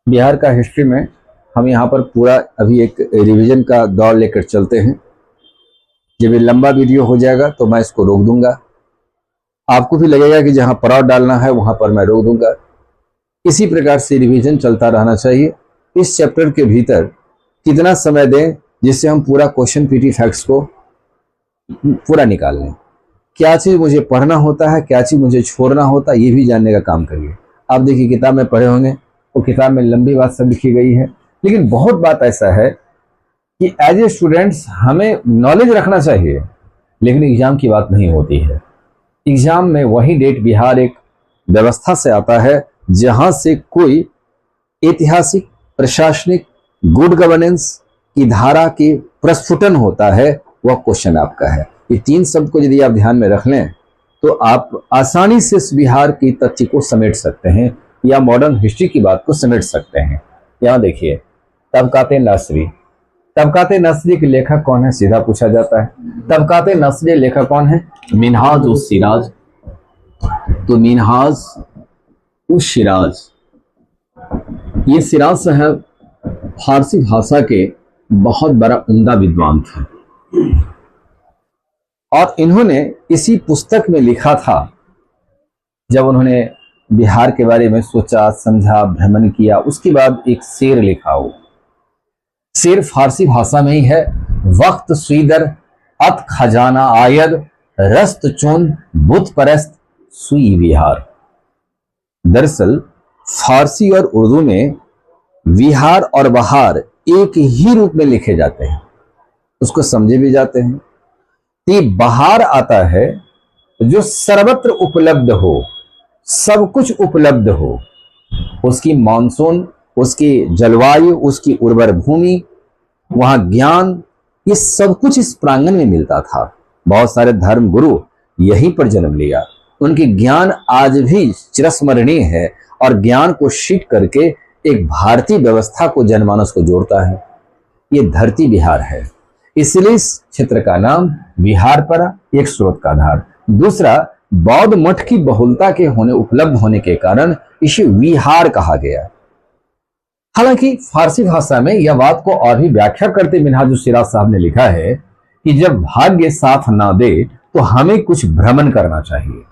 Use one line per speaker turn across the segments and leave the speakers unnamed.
बिहार का हिस्ट्री में हम यहाँ पर पूरा अभी एक रिवीजन का दौर लेकर चलते हैं। जब ये लंबा वीडियो हो जाएगा तो मैं इसको रोक दूंगा। आपको भी लगेगा कि जहाँ पड़ाव डालना है वहाँ पर मैं रोक दूंगा। इसी प्रकार से रिवीजन चलता रहना चाहिए। इस चैप्टर के भीतर कितना समय दें जिससे हम पूरा क्वेश्चन पीटी फैक्ट्स को पूरा निकाल लें। क्या चीज़ मुझे पढ़ना होता है, क्या चीज़ मुझे छोड़ना होता है, ये भी जानने का काम करिए। आप देखिए किताब में पढ़े होंगे, वो किताब में लंबी बात सब लिखी गई है, लेकिन बहुत बात ऐसा है कि एज ए स्टूडेंट्स हमें नॉलेज रखना चाहिए, लेकिन एग्जाम की बात नहीं होती है। एग्जाम में वही डेट बिहार एक व्यवस्था से आता है जहां से कोई ऐतिहासिक, प्रशासनिक, गुड गवर्नेंस की धारा की प्रस्फुटन होता है, वह क्वेश्चन आपका है। ये तीन शब्द को यदि आप ध्यान में रख लें तो आप आसानी से इस बिहार की तथ्य को समेट सकते हैं या मॉडर्न हिस्ट्री की बात को समेट सकते हैं। यहाँ देखिए, तबकाते नसरी। तबकाते नसरी के लेखक कौन है, सीधा पूछा जाता है। तबकाते नसरी लेखक कौन है? मिनहाज उस सिराज। तो मिनहाज उस सिराज, ये सिराज साहब फारसी भाषा के बहुत बड़ा उम्दा विद्वान थे और इन्होंने इसी पुस्तक में लिखा था, जब उन्होंने बिहार के बारे में सोचा, समझा, भ्रमण किया, उसके बाद एक शेर लिखा। हो शेर फारसी भाषा में ही है। वक्त स्वीदर अत खजाना आयद रस्त चुन बुत परस्त सुई बिहार। दरअसल फारसी और उर्दू में विहार और बहार एक ही रूप में लिखे जाते हैं, उसको समझे भी जाते हैं। ये बहार आता है जो सर्वत्र उपलब्ध हो, सब कुछ उपलब्ध हो, उसकी मानसून, उसकी जलवायु, उसकी उर्वर भूमि, वहां ज्ञान, ये सब कुछ इस प्रांगण में मिलता था। बहुत सारे धर्म गुरु यहीं पर जन्म लिया, उनके ज्ञान आज भी चिरस्मरणीय है और ज्ञान को शीट करके एक भारतीय व्यवस्था को, जनमानस को जोड़ता है। ये धरती बिहार है, इसलिए इस क्षेत्र का नाम बिहार पड़ा, एक स्रोत का आधार। दूसरा, बौद्ध मठ की बहुलता के उपलब्ध होने के कारण इसे विहार कहा गया। हालांकि फारसी भाषा में यह बात को और भी व्याख्या करते मिनहाजुल सिराज साहब ने लिखा है कि जब भाग्य साथ ना दे तो हमें कुछ भ्रमण करना चाहिए।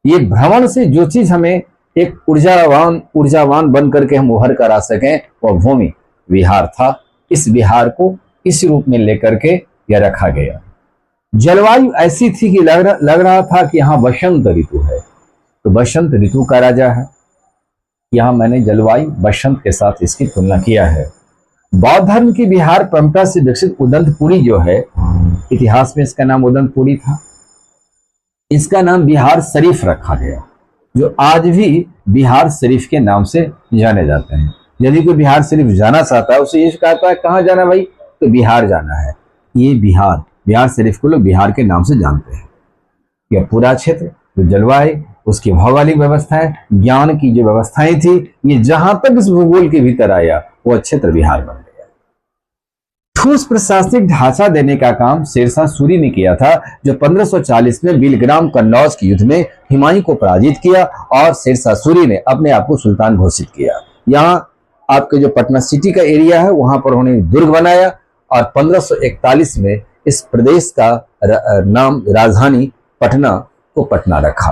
ये भ्रमण से जो चीज हमें एक ऊर्जावान बन करके हम उभर कर आ सकें, वह भूमि विहार था। इस विहार को इस रूप में लेकर के यह रखा गया। जलवायु ऐसी थी कि लग रहा था कि यहाँ बसंत ऋतु है, तो बसंत ऋतु का राजा है। यहाँ मैंने जलवायु बसंत के साथ इसकी तुलना किया है। बौद्ध धर्म की बिहार परंपरा से विकसित उदंतपुरी जो है, इतिहास में इसका नाम उदंतपुरी था, इसका नाम बिहार शरीफ रखा गया, जो आज भी बिहार शरीफ के नाम से जाने जाते हैं। यदि कोई बिहार शरीफ जाना चाहता है, उसे ये कहता है कहाँ जाना भाई, तो बिहार जाना है। ये बिहार शरीफ को लोग बिहार के नाम से जानते हैं। यह पूरा क्षेत्र, जो जलवायु, उसकी भौगोलिक व्यवस्थाएं, ज्ञान की जो व्यवस्थाएं थी, ये जहां तक इस भूगोल के भीतर आया वह क्षेत्र बिहार बन गया। ठोस प्रशासनिक ढांचा देने का काम शेरशाह सूरी ने किया था, जो 1540 में बिलग्राम कन्नौज के युद्ध में हुमायूं को पराजित किया और शेरशाह सूरी ने अपने आप को सुल्तान घोषित किया। यहाँ आपके जो पटना सिटी का एरिया है, वहां पर उन्होंने दुर्ग बनाया और 1541 में इस प्रदेश का नाम, राजधानी पटना को पटना रखा।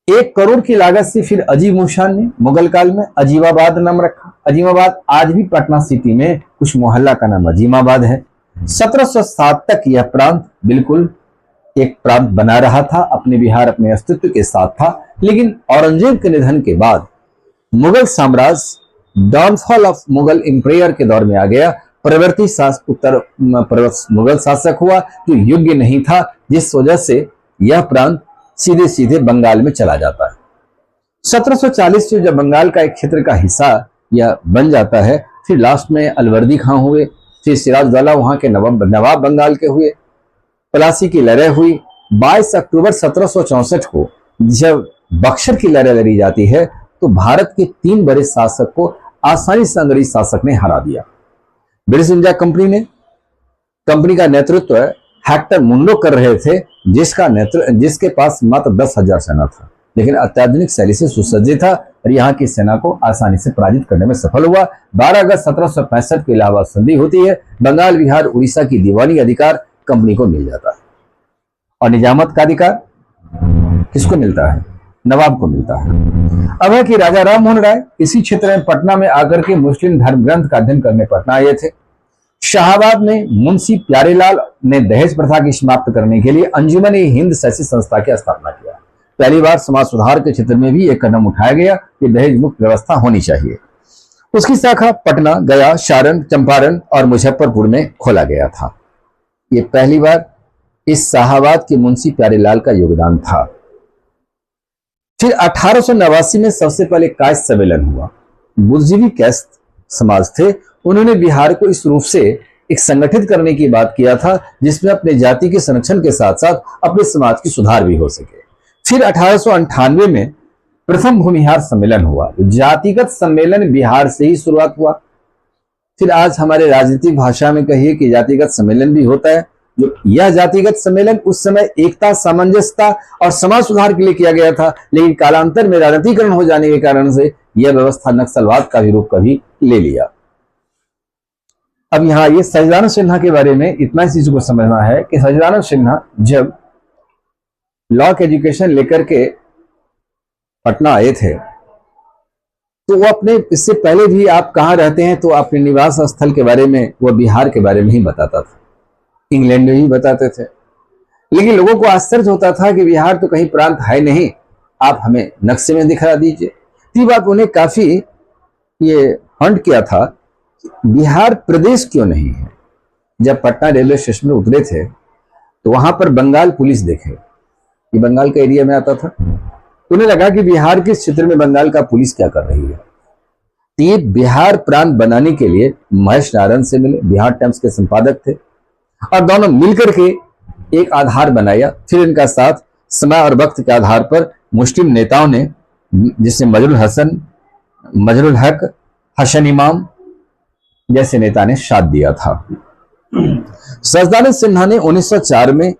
1 करोड़ की लागत से फिर अजीब मुशान ने मुगल काल में अजीमाबाद नाम रखा। अजीमाबाद आज भी पटना सिटी में कुछ मोहल्ला का नाम अजीमाबाद है। 1707 तक यह प्रांत बिल्कुल एक प्रांत बना रहा था, अपने बिहार अपने अस्तित्व के साथ था। लेकिन औरंगजेब के निधन के बाद मुगल साम्राज्य डाउनफॉल ऑफ मुगल एम्पायर के दौर में आ गया। प्रवर्ती मुगल शासक हुआ जो योग्य नहीं था, जिस वजह से यह प्रांत सीधे सीधे बंगाल में चला जाता है। 1740 से जब बंगाल का एक क्षेत्र का हिस्सा यह बन जाता है, फिर लास्ट में अलवर्दी खां हुए, फिर सिराजदौला वहां के नवाब बंगाल के हुए, प्लासी की लड़ाई हुई। 22 अक्टूबर 1764 को जब बक्सर की लड़ाई लड़ी जाती है, तो भारत के 3 बड़े शासक को आसानी से अंग्रेजी शासक ने हरा दिया। ब्रिटिश इंडिया कंपनी का नेतृत्व हेक्टर मुंडो कर रहे थे, जिसके पास मात्र 10,000 सेना था, लेकिन अत्याधुनिक शैली से सुसज्जित था। और यहाँ की सेना को आसानी से पराजित करने में सफल हुआ। 12 अगस्त 1765 को इलाहाबाद संधि होती है। बंगाल, बिहार, उड़ीसा की दीवानी अधिकार कंपनी को मिल जाता है और निजामत का अधिकार किसको मिलता है? नवाब को मिलता है। अब है कि राजा राम मोहन राय इसी क्षेत्र में पटना में आकर के मुस्लिम धर्म ग्रंथ का अध्ययन करने पटना आए थे। शाहाबाद में मुंशी प्यारेलाल ने दहेज प्रथा की समाप्त करने के लिए अंजुमन हिंद शैक्षिक संस्था की स्थापना किया। पहली बार समाज सुधार के क्षेत्र में भी एक कदम उठाया गया कि दहेज मुक्त व्यवस्था होनी चाहिए। उसकी शाखा पटना, गया, सारण, चंपारण और मुजफ्फरपुर में खोला गया था। ये पहली बार इस शाहाबाद के मुंशी प्यारेलाल का योगदान था। फिर 1889 में सबसे पहले कायस्थ सम्मेलन हुआ। बुद्धिजीवी कायस्थ समाज थे। उन्होंने बिहार को इस रूप से एक संगठित करने की बात किया था जिसमें अपने जाति के संरक्षण के साथ साथ अपने समाज की सुधार भी हो सके। फिर 1898 में प्रथम भूमिहार सम्मेलन हुआ। जातिगत सम्मेलन बिहार से ही शुरुआत हुआ। फिर आज हमारे राजनीतिक भाषा में कहिए कि जातिगत सम्मेलन भी होता है। जो यह जातिगत सम्मेलन उस समय एकता, सामंजस्यता और समाज सुधार के लिए किया गया था, लेकिन कालांतर में राजनीतिकरण हो जाने के कारण से यह व्यवस्था नक्सलवाद का भी रूप कभी ले लिया। अब यहाँ ये सच्चिदानंद सिन्हा के बारे में इतना ही चीज को समझना है कि सच्चिदानंद सिन्हा जब लॉ के एजुकेशन लेकर के पटना आए थे तो वो अपने, इससे पहले भी आप कहाँ रहते हैं तो अपने निवास स्थल के बारे में वो बिहार के बारे में ही बताता था, इंग्लैंड में ही बताते थे। लेकिन लोगों को आश्चर्य होता था कि बिहार तो कहीं प्रांत है नहीं, आप हमें नक्शे में दिखा दीजिए। ये बात उन्हें काफी ये हंट किया था, बिहार प्रदेश क्यों नहीं है। जब पटना रेलवे स्टेशन में उतरे थे तो वहां पर बंगाल पुलिस देखे, ये बंगाल का एरिया में आता था। उन्हें लगा कि बिहार के क्षेत्र में बंगाल का पुलिस क्या कर रही है। तो ये बिहार प्रांत बनाने के लिए महेश नारायण से मिले, बिहार टाइम्स के संपादक थे, और दोनों मिलकर के एक आधार बनाया। फिर इनका साथ समय और वक्त के आधार पर मुस्लिम नेताओं ने, जिसमें मजरुल हसन, मजरुल हक, हसन इमाम जैसे नेता ने साथ दिया था। सच्चिदानंद सिन्हा ने 1904 में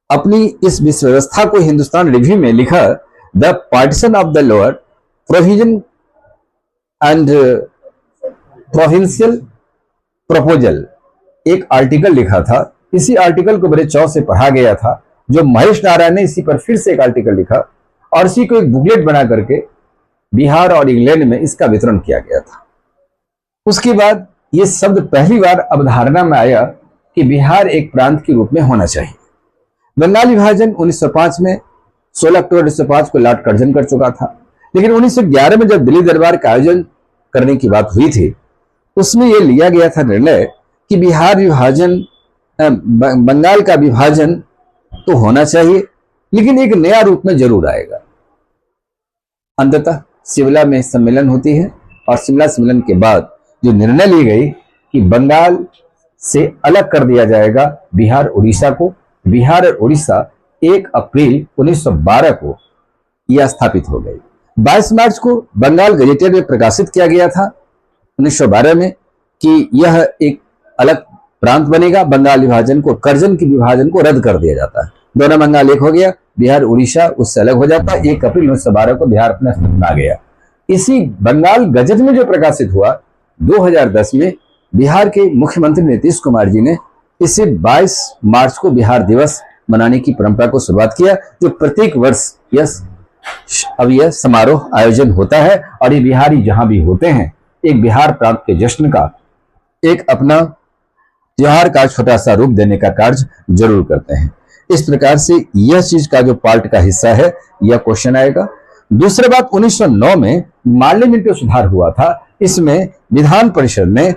अपनी इस विश्व व्यवस्था को हिंदुस्तान रिव्यू में लिखा, the partition of the lower provision and provincial proposal, एक आर्टिकल लिखा था। इसी आर्टिकल को बड़े चाव से पढ़ा गया था। जो महेश नारायण ने इसी पर फिर से एक आर्टिकल लिखा और इसी को एक बुकलेट बना करके बिहार और इंग्लैंड में इसका वितरण किया गया था। उसके बाद यह शब्द पहली बार अवधारणा में आया कि बिहार एक प्रांत के रूप में होना चाहिए। बंगाल विभाजन 1905 में 16 अक्टूबर 1905 को लॉर्ड कर्जन कर चुका था, लेकिन 1911 में जब दिल्ली दरबार का आयोजन करने की बात हुई थी उसमें यह लिया गया था निर्णय कि बिहार विभाजन, बंगाल का विभाजन तो होना चाहिए लेकिन एक नया रूप में जरूर आएगा। अंततः शिमला में सम्मेलन होती है और शिमला सम्मेलन के बाद जो निर्णय ली गई कि बंगाल से अलग कर दिया जाएगा बिहार उड़ीसा को। बिहार और उड़ीसा 1 अप्रैल 1912 को यह स्थापित हो गई। 22 मार्च को बंगाल गजेटियर में प्रकाशित किया गया था 1912 में कि यह एक अलग प्रांत बनेगा। बंगाल विभाजन को, कर्जन के विभाजन को रद्द कर दिया जाता है। दोनों बंगाल एक हो गया, बिहार उड़ीसा उससे अलग हो जाता है। 1 अप्रैल 1912 को बिहार अपने अस्तित्व में आ गया। इसी बंगाल गजट में जो प्रकाशित हुआ 2010 में बिहार के मुख्यमंत्री नीतीश कुमार जी ने इसे 22 मार्च को बिहार दिवस मनाने की परंपरा को शुरुआत किया, जो प्रत्येक वर्ष अब यह समारोह आयोजन होता है और ये बिहारी जहां भी होते हैं एक बिहार प्रांत के जश्न का, एक अपना त्योहार का छोटा सा रूप देने का कार्य जरूर करते हैं। इस प्रकार से यह चीज का जो पार्ट का हिस्सा है यह क्वेश्चन आएगा। दूसरी बात, 1909 में पार्लियामेंट में सुधार हुआ था। इसमें विधान परिषद ने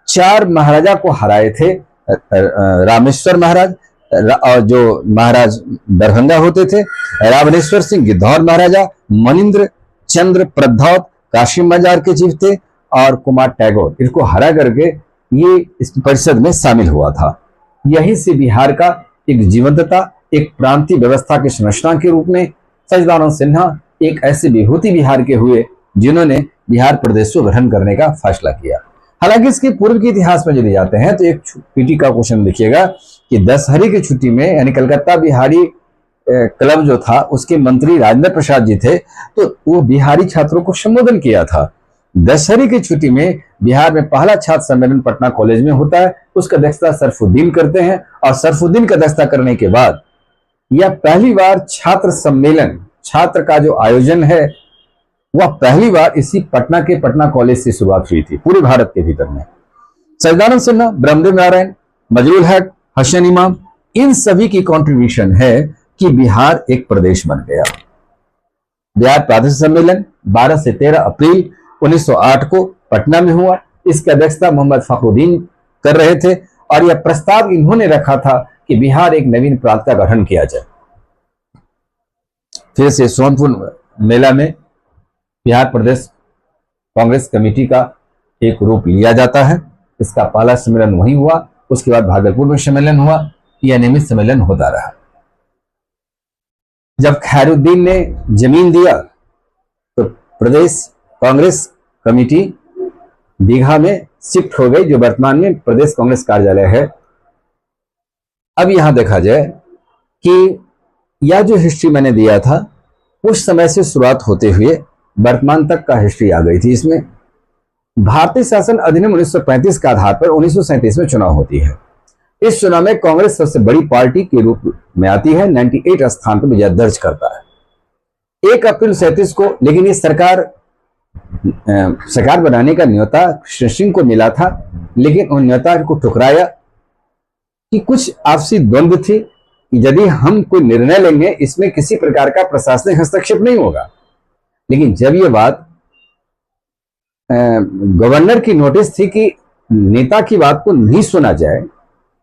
4 महाराजा को हराए थे, रामेश्वर महाराज और जो महाराज दरभंगा होते थे, रावणेश्वर सिंह गिद्धौर महाराजा, मनिंद्र चंद्र प्रद्धौत काशी बाजार के चीफ थे और कुमार टैगोर, इसको हरा करके ये इस परिषद में शामिल हुआ था। यही से बिहार का एक जीवंतता, एक प्रांतीय व्यवस्था की संरचना के रूप में सच्चिदानंद सिन्हा एक ऐसे विभूति बिहार के हुए जिन्होंने बिहार प्रदेश को गठन करने का फैसला किया। हालांकि इसके पूर्व के इतिहास में यदि जाते हैं तो एक पीटी का क्वेश्चन देखिएगा कि दशहरी की छुट्टी में यानी कलकत्ता बिहारी क्लब जो था उसके मंत्री राजेंद्र प्रसाद जी थे, तो वो बिहारी छात्रों को संबोधन किया था। दशहरे की छुट्टी में बिहार में पहला छात्र सम्मेलन पटना कॉलेज में होता है। उसका अध्यक्षता सरफुद्दीन करते हैं और सरफुद्दीन का अध्यक्षता करने के बाद यह पहली बार छात्र सम्मेलन, छात्र का जो आयोजन है वह पहली बार इसी पटना के पटना कॉलेज से शुरुआत हुई थी पूरे भारत के भीतर में। सच्चिदानंद सिन्हा, ब्रह्मदेव नारायण, मजरूल हक, हसन इमाम, इन सभी की कंट्रीब्यूशन है कि बिहार एक प्रदेश बन गया। बिहार प्रादेशिक सम्मेलन 12 से 13 अप्रैल 1908 को पटना में हुआ। इसकी अध्यक्षता मोहम्मद फखरुद्दीन कर रहे थे और यह प्रस्ताव इन्होंने रखा था कि बिहार एक नवीन प्रांत का गठन किया जाए। फिर से सोनपुर मेला में बिहार प्रदेश कांग्रेस कमेटी का एक रूप लिया जाता है। इसका पहला सम्मेलन वहीं हुआ, उसके बाद भागलपुर में सम्मेलन हुआ, यह नियमित सम्मेलन होता रहा। जब खैरुद्दीन ने जमीन दिया तो प्रदेश कांग्रेस कमेटी दीघा में शिफ्ट हो गई, जो वर्तमान में प्रदेश कांग्रेस कार्यालय है। अब यहां देखा जाए कि यह जो हिस्ट्री मैंने दिया था उस समय से शुरुआत होते हुए वर्तमान तक का हिस्ट्री आ गई थी। इसमें भारतीय शासन अधिनियम 1935 के आधार पर 1937 में चुनाव होती है। इस चुनाव में कांग्रेस सबसे बड़ी पार्टी के रूप में आती है, 98 स्थान पर विजय दर्ज करता है 1 अप्रैल 37 को। लेकिन ये सरकार बनाने का न्योता कृष्ण सिंह को मिला था, लेकिन उन न्योता को ठुकराया कि कुछ आपसी द्वंद्व थी कि यदि हम कोई निर्णय लेंगे इसमें किसी प्रकार का प्रशासनिक हस्तक्षेप नहीं होगा। लेकिन जब ये बात गवर्नर की नोटिस थी कि नेता की बात को नहीं सुना जाए,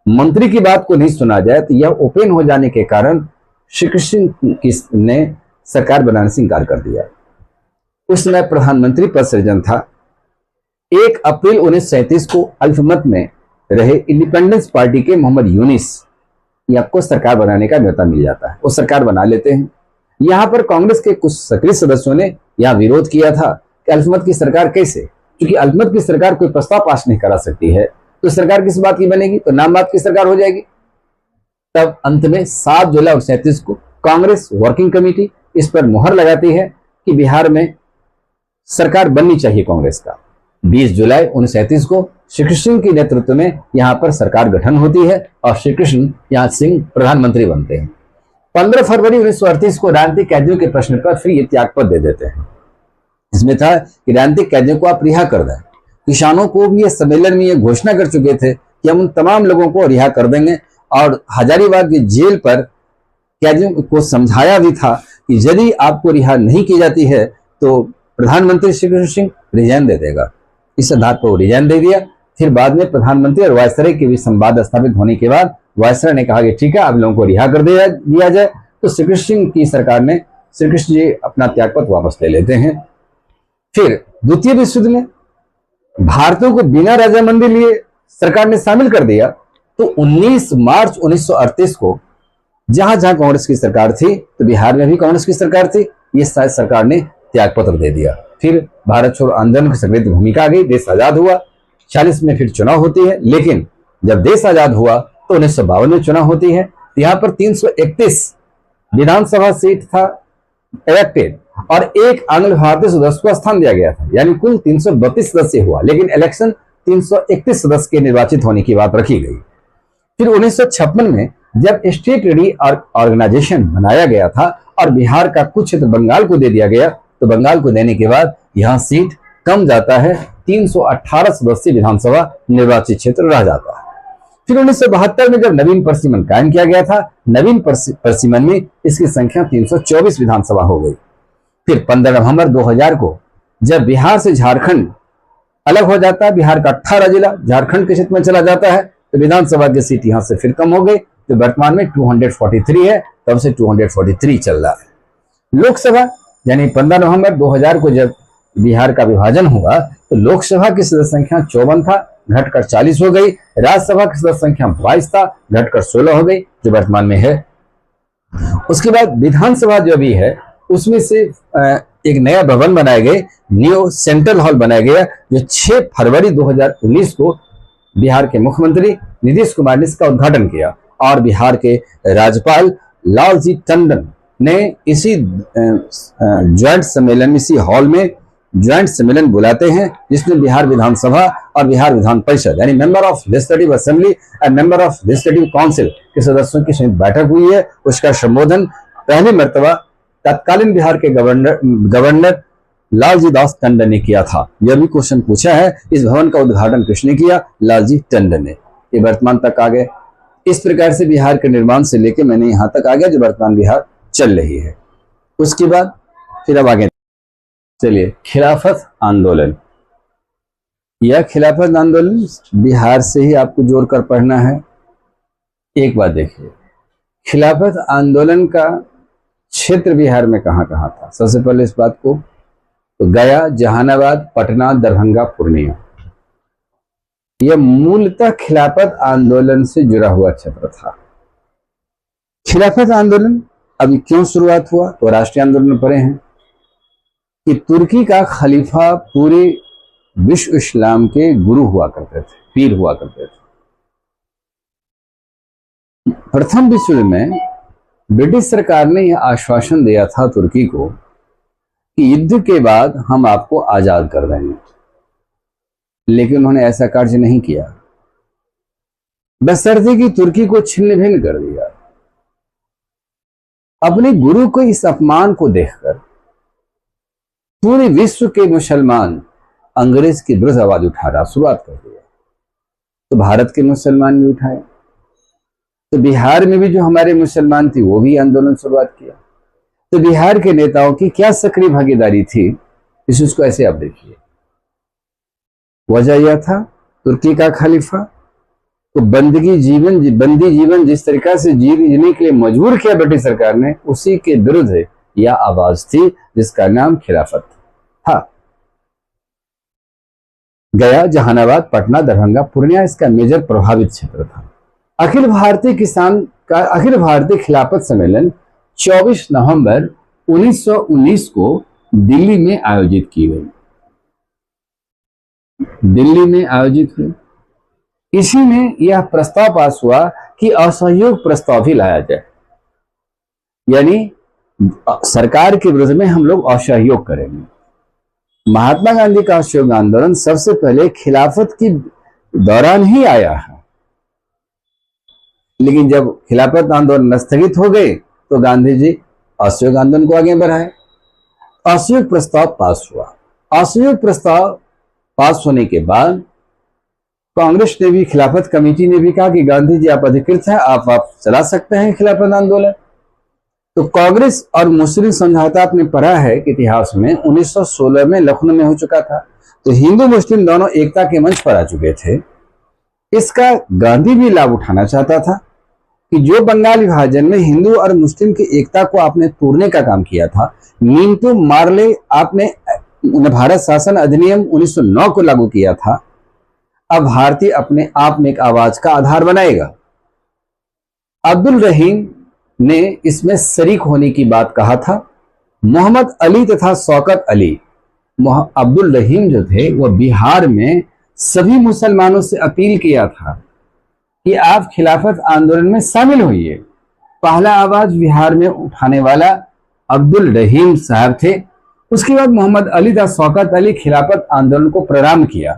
मंत्री की बात को नहीं सुना जाए, तो यह ओपन हो जाने के कारण श्री कृष्ण ने सरकार बनाने से इंकार कर दिया। उस समय प्रधानमंत्री पद सृजन था। 1 अप्रैल 1937 को अल्पमत में रहे इंडिपेंडेंस पार्टी के मोहम्मद यूनिस को सरकार बनाने का न्योता मिल जाता है, वो सरकार बना लेते हैं। यहां पर कांग्रेस के कुछ सक्रिय सदस्यों ने यह विरोध किया था कि अल्पमत की सरकार कैसे, क्योंकि अल्पमत की सरकार कोई प्रस्ताव पास नहीं करा सकती है, तो सरकार किस बात की बनेगी, तो नाम बात की सरकार हो जाएगी। तब अंत में 7 जुलाई 1937 को कांग्रेस वर्किंग कमेटी इस पर मुहर लगाती है कि बिहार में सरकार बननी चाहिए कांग्रेस का। 20 जुलाई 1937 को श्री कृष्ण के नेतृत्व में यहां पर सरकार गठन होती है और श्री कृष्ण यहां सिंह प्रधानमंत्री बनते हैं। 15 फरवरी 1938 को राजनीतिक कैदियों के प्रश्न पर फिर ये त्यागपत्र दे देते हैं। इसमें था कि राजनीतिक कैदियों को आप रिहा कर दें। किसानों को भी ये सम्मेलन में ये घोषणा कर चुके थे कि हम उन तमाम लोगों को रिहा कर देंगे और हजारीबाग की जेल पर कैदियों को समझाया भी था कि यदि आपको रिहा नहीं की जाती है तो प्रधानमंत्री श्री कृष्ण सिंह रिजाइन दे देगा। इस आधार पर वो रिजाइन दे दिया। फिर बाद में प्रधानमंत्री और वायसराय के बीच संवाद स्थापित होने के बाद वायसराय ने कहा कि ठीक है, आप लोगों को रिहा कर दिया जाए। तो श्री कृष्ण सिंह की सरकार ने, श्री कृष्ण जी अपना त्यागपत्र वापस ले लेते हैं। फिर द्वितीय विश्व युद्ध में भारतीयों को बिना रजामंदी लिए सरकार ने शामिल कर दिया। तो 19 मार्च 1938 को जहां जहां कांग्रेस की सरकार थी, तो बिहार में भी कांग्रेस की सरकार थी, ये शायद सरकार ने त्यागपत्र दे दिया। फिर भारत छोड़ो आंदोलन की सक्रिय भूमिका आ गई, देश आजाद हुआ। 40 में फिर चुनाव होती है, लेकिन जब देश आजाद हुआ तो 1952 में चुनाव होती है। यहाँ पर 331 विधानसभा सीट था इलेक्टेड और एक आंग्ल भारतीय सदस्य को स्थान दिया गया था, यानी कुल 332 सदस्य हुआ, लेकिन इलेक्शन 331 सदस्य के निर्वाचित होने की बात रखी गई। फिर 1956 में जब स्टेट रेडी ऑर्गेनाइजेशन बनाया गया था और बिहार का कुछ क्षेत्र बंगाल को दे दिया गया, तो बंगाल को देने के बाद यहाँ सीट कम जाता है, 318 सदस्य विधानसभा निर्वाचित क्षेत्र रह जाता है। फिर 1972 में जब नवीन परिसीमन कायम किया गया था, नवीन परिसीमन में इसकी संख्या 324 विधानसभा हो गई। फिर 15 नवंबर 2000 को जब बिहार से झारखंड अलग हो जाता है, बिहार का 18 जिला झारखंड के क्षेत्र में चला जाता है, तो विधानसभा की सीट यहां से फिर कम हो गई, तो वर्तमान में 243 है, तब से 243 चल रहा है। लोकसभा यानी 15 नवंबर 2000 को जब बिहार का विभाजन हुआ तो लोकसभा की सदस्य संख्या 54 था, घटकर 40 हो गई। राज्यसभा की सदस्य संख्या 22 था, घटकर 16 हो गई, जो वर्तमान में है। उसके बाद विधानसभा जो भी है उसमें से एक नया भवन बनाया गया, न्यू सेंट्रल हॉल बनाया गया, जो 6 फरवरी 2019 को बिहार के मुख्यमंत्री नीतीश कुमार ने इसका उद्घाटन किया और बिहार के राज्यपाल लालजी टंडन ने इसी ज्वाइंट सम्मेलन, इसी हॉल में ज्वाइंट सम्मेलन बुलाते हैं जिसमें बिहार विधानसभा और बिहार विधान परिषद यानी member of legislative assembly and member of legislative council के सदस्यों की संयुक्त बैठक हुई है। उसका संबोधन पहली मर्तबा तत्कालीन बिहार के गवर्नर लालजी दास टंडन ने किया था। यह भी क्वेश्चन पूछा है, इस भवन का उद्घाटन किसने किया? लालजी टंडन ने। ये वर्तमान तक आ गए। इस प्रकार से बिहार के निर्माण से लेके मैंने यहां तक आ गया जो वर्तमान बिहार चल रही है। उसके बाद फिर अब आगे चलिए, खिलाफत आंदोलन। यह खिलाफत आंदोलन बिहार से ही आपको जोड़कर पढ़ना है। एक बात देखिए, खिलाफत आंदोलन का क्षेत्र बिहार में कहां कहां था? सबसे पहले इस बात को, तो गया, जहानाबाद, पटना, दरभंगा, पूर्णिया। यह मूलतः खिलाफत आंदोलन से जुड़ा हुआ क्षेत्र था। खिलाफत आंदोलन अभी क्यों शुरुआत हुआ? तो राष्ट्रीय आंदोलन में पढ़े हैं कि तुर्की का खलीफा पूरे विश्व इस्लाम के गुरु हुआ करते थे, पीर हुआ करते थे। प्रथम विश्व युद्ध में ब्रिटिश सरकार ने यह आश्वासन दिया था तुर्की को कि युद्ध के बाद हम आपको आजाद कर देंगे, लेकिन उन्होंने ऐसा कार्य नहीं किया, बशर्ते कि तुर्की को छिन्न भिन्न कर दिया। अपने गुरु को इस अपमान को देखकर पूरे विश्व के मुसलमान अंग्रेज के विरुद्ध आवाज उठाना शुरुआत कर दिया। तो भारत के मुसलमान भी उठाए, तो बिहार में भी जो हमारे मुसलमान थे वो भी आंदोलन शुरुआत किया। तो बिहार के नेताओं की क्या सक्रिय भागीदारी थी, इस उसको ऐसे आप देखिए। वजह यह था, तुर्की का खलीफा तो बंदी जीवन जिस तरीका से जीने के लिए मजबूर किया ब्रिटिश सरकार ने, उसी के विरुद्ध यह आवाज थी जिसका नाम खिलाफत था। गया, जहानाबाद, पटना, दरभंगा, पूर्णिया इसका मेजर प्रभावित क्षेत्र था। अखिल भारतीय खिलाफत सम्मेलन 24 नवंबर 1919 को दिल्ली में आयोजित की गई। दिल्ली में आयोजित हुई। इसी में यह प्रस्ताव पास हुआ कि असहयोग प्रस्ताव भी लाया जाए, यानी सरकार के विरुद्ध में हम लोग असहयोग करेंगे। महात्मा गांधी का असहयोग आंदोलन सबसे पहले खिलाफत के दौरान ही आया है, लेकिन जब खिलाफत आंदोलन स्थगित हो गए तो गांधी जी असहयोग आंदोलन को आगे बढ़ाए। असहयोग प्रस्ताव पास हुआ। असहयोग प्रस्ताव पास होने के बाद कांग्रेस ने भी, खिलाफत कमेटी ने भी कहा कि गांधी जी आप अधिकृत हैं, आप चला सकते हैं खिलाफत आंदोलन। तो कांग्रेस और मुस्लिम समझौता आपने पढ़ा है कि इतिहास में 1916 में लखनऊ में हो चुका था। तो हिंदू मुस्लिम दोनों एकता के मंच पर आ चुके थे। इसका गांधी भी लाभ उठाना चाहता था कि जो बंगाल विभाजन में हिंदू और मुस्लिम की एकता को आपने तोड़ने का काम किया था, नींटू मार्ले आपने भारत शासन अधिनियम 1909 को लागू किया था, अब भारतीय अपने आप में एक आवाज का आधार बनाएगा। अब्दुल रहीम ने इसमें शरीक होने की बात कहा था। मोहम्मद अली तथा शौकत अली, अब्दुल रहीम जो थे वो बिहार में सभी मुसलमानों से अपील किया था कि आप खिलाफत आंदोलन में शामिल होइए। पहला आवाज बिहार में उठाने वाला अब्दुल रहीम साहब थे। उसके बाद मोहम्मद अली तथा शौकत अली खिलाफत आंदोलन को प्रारंभ किया,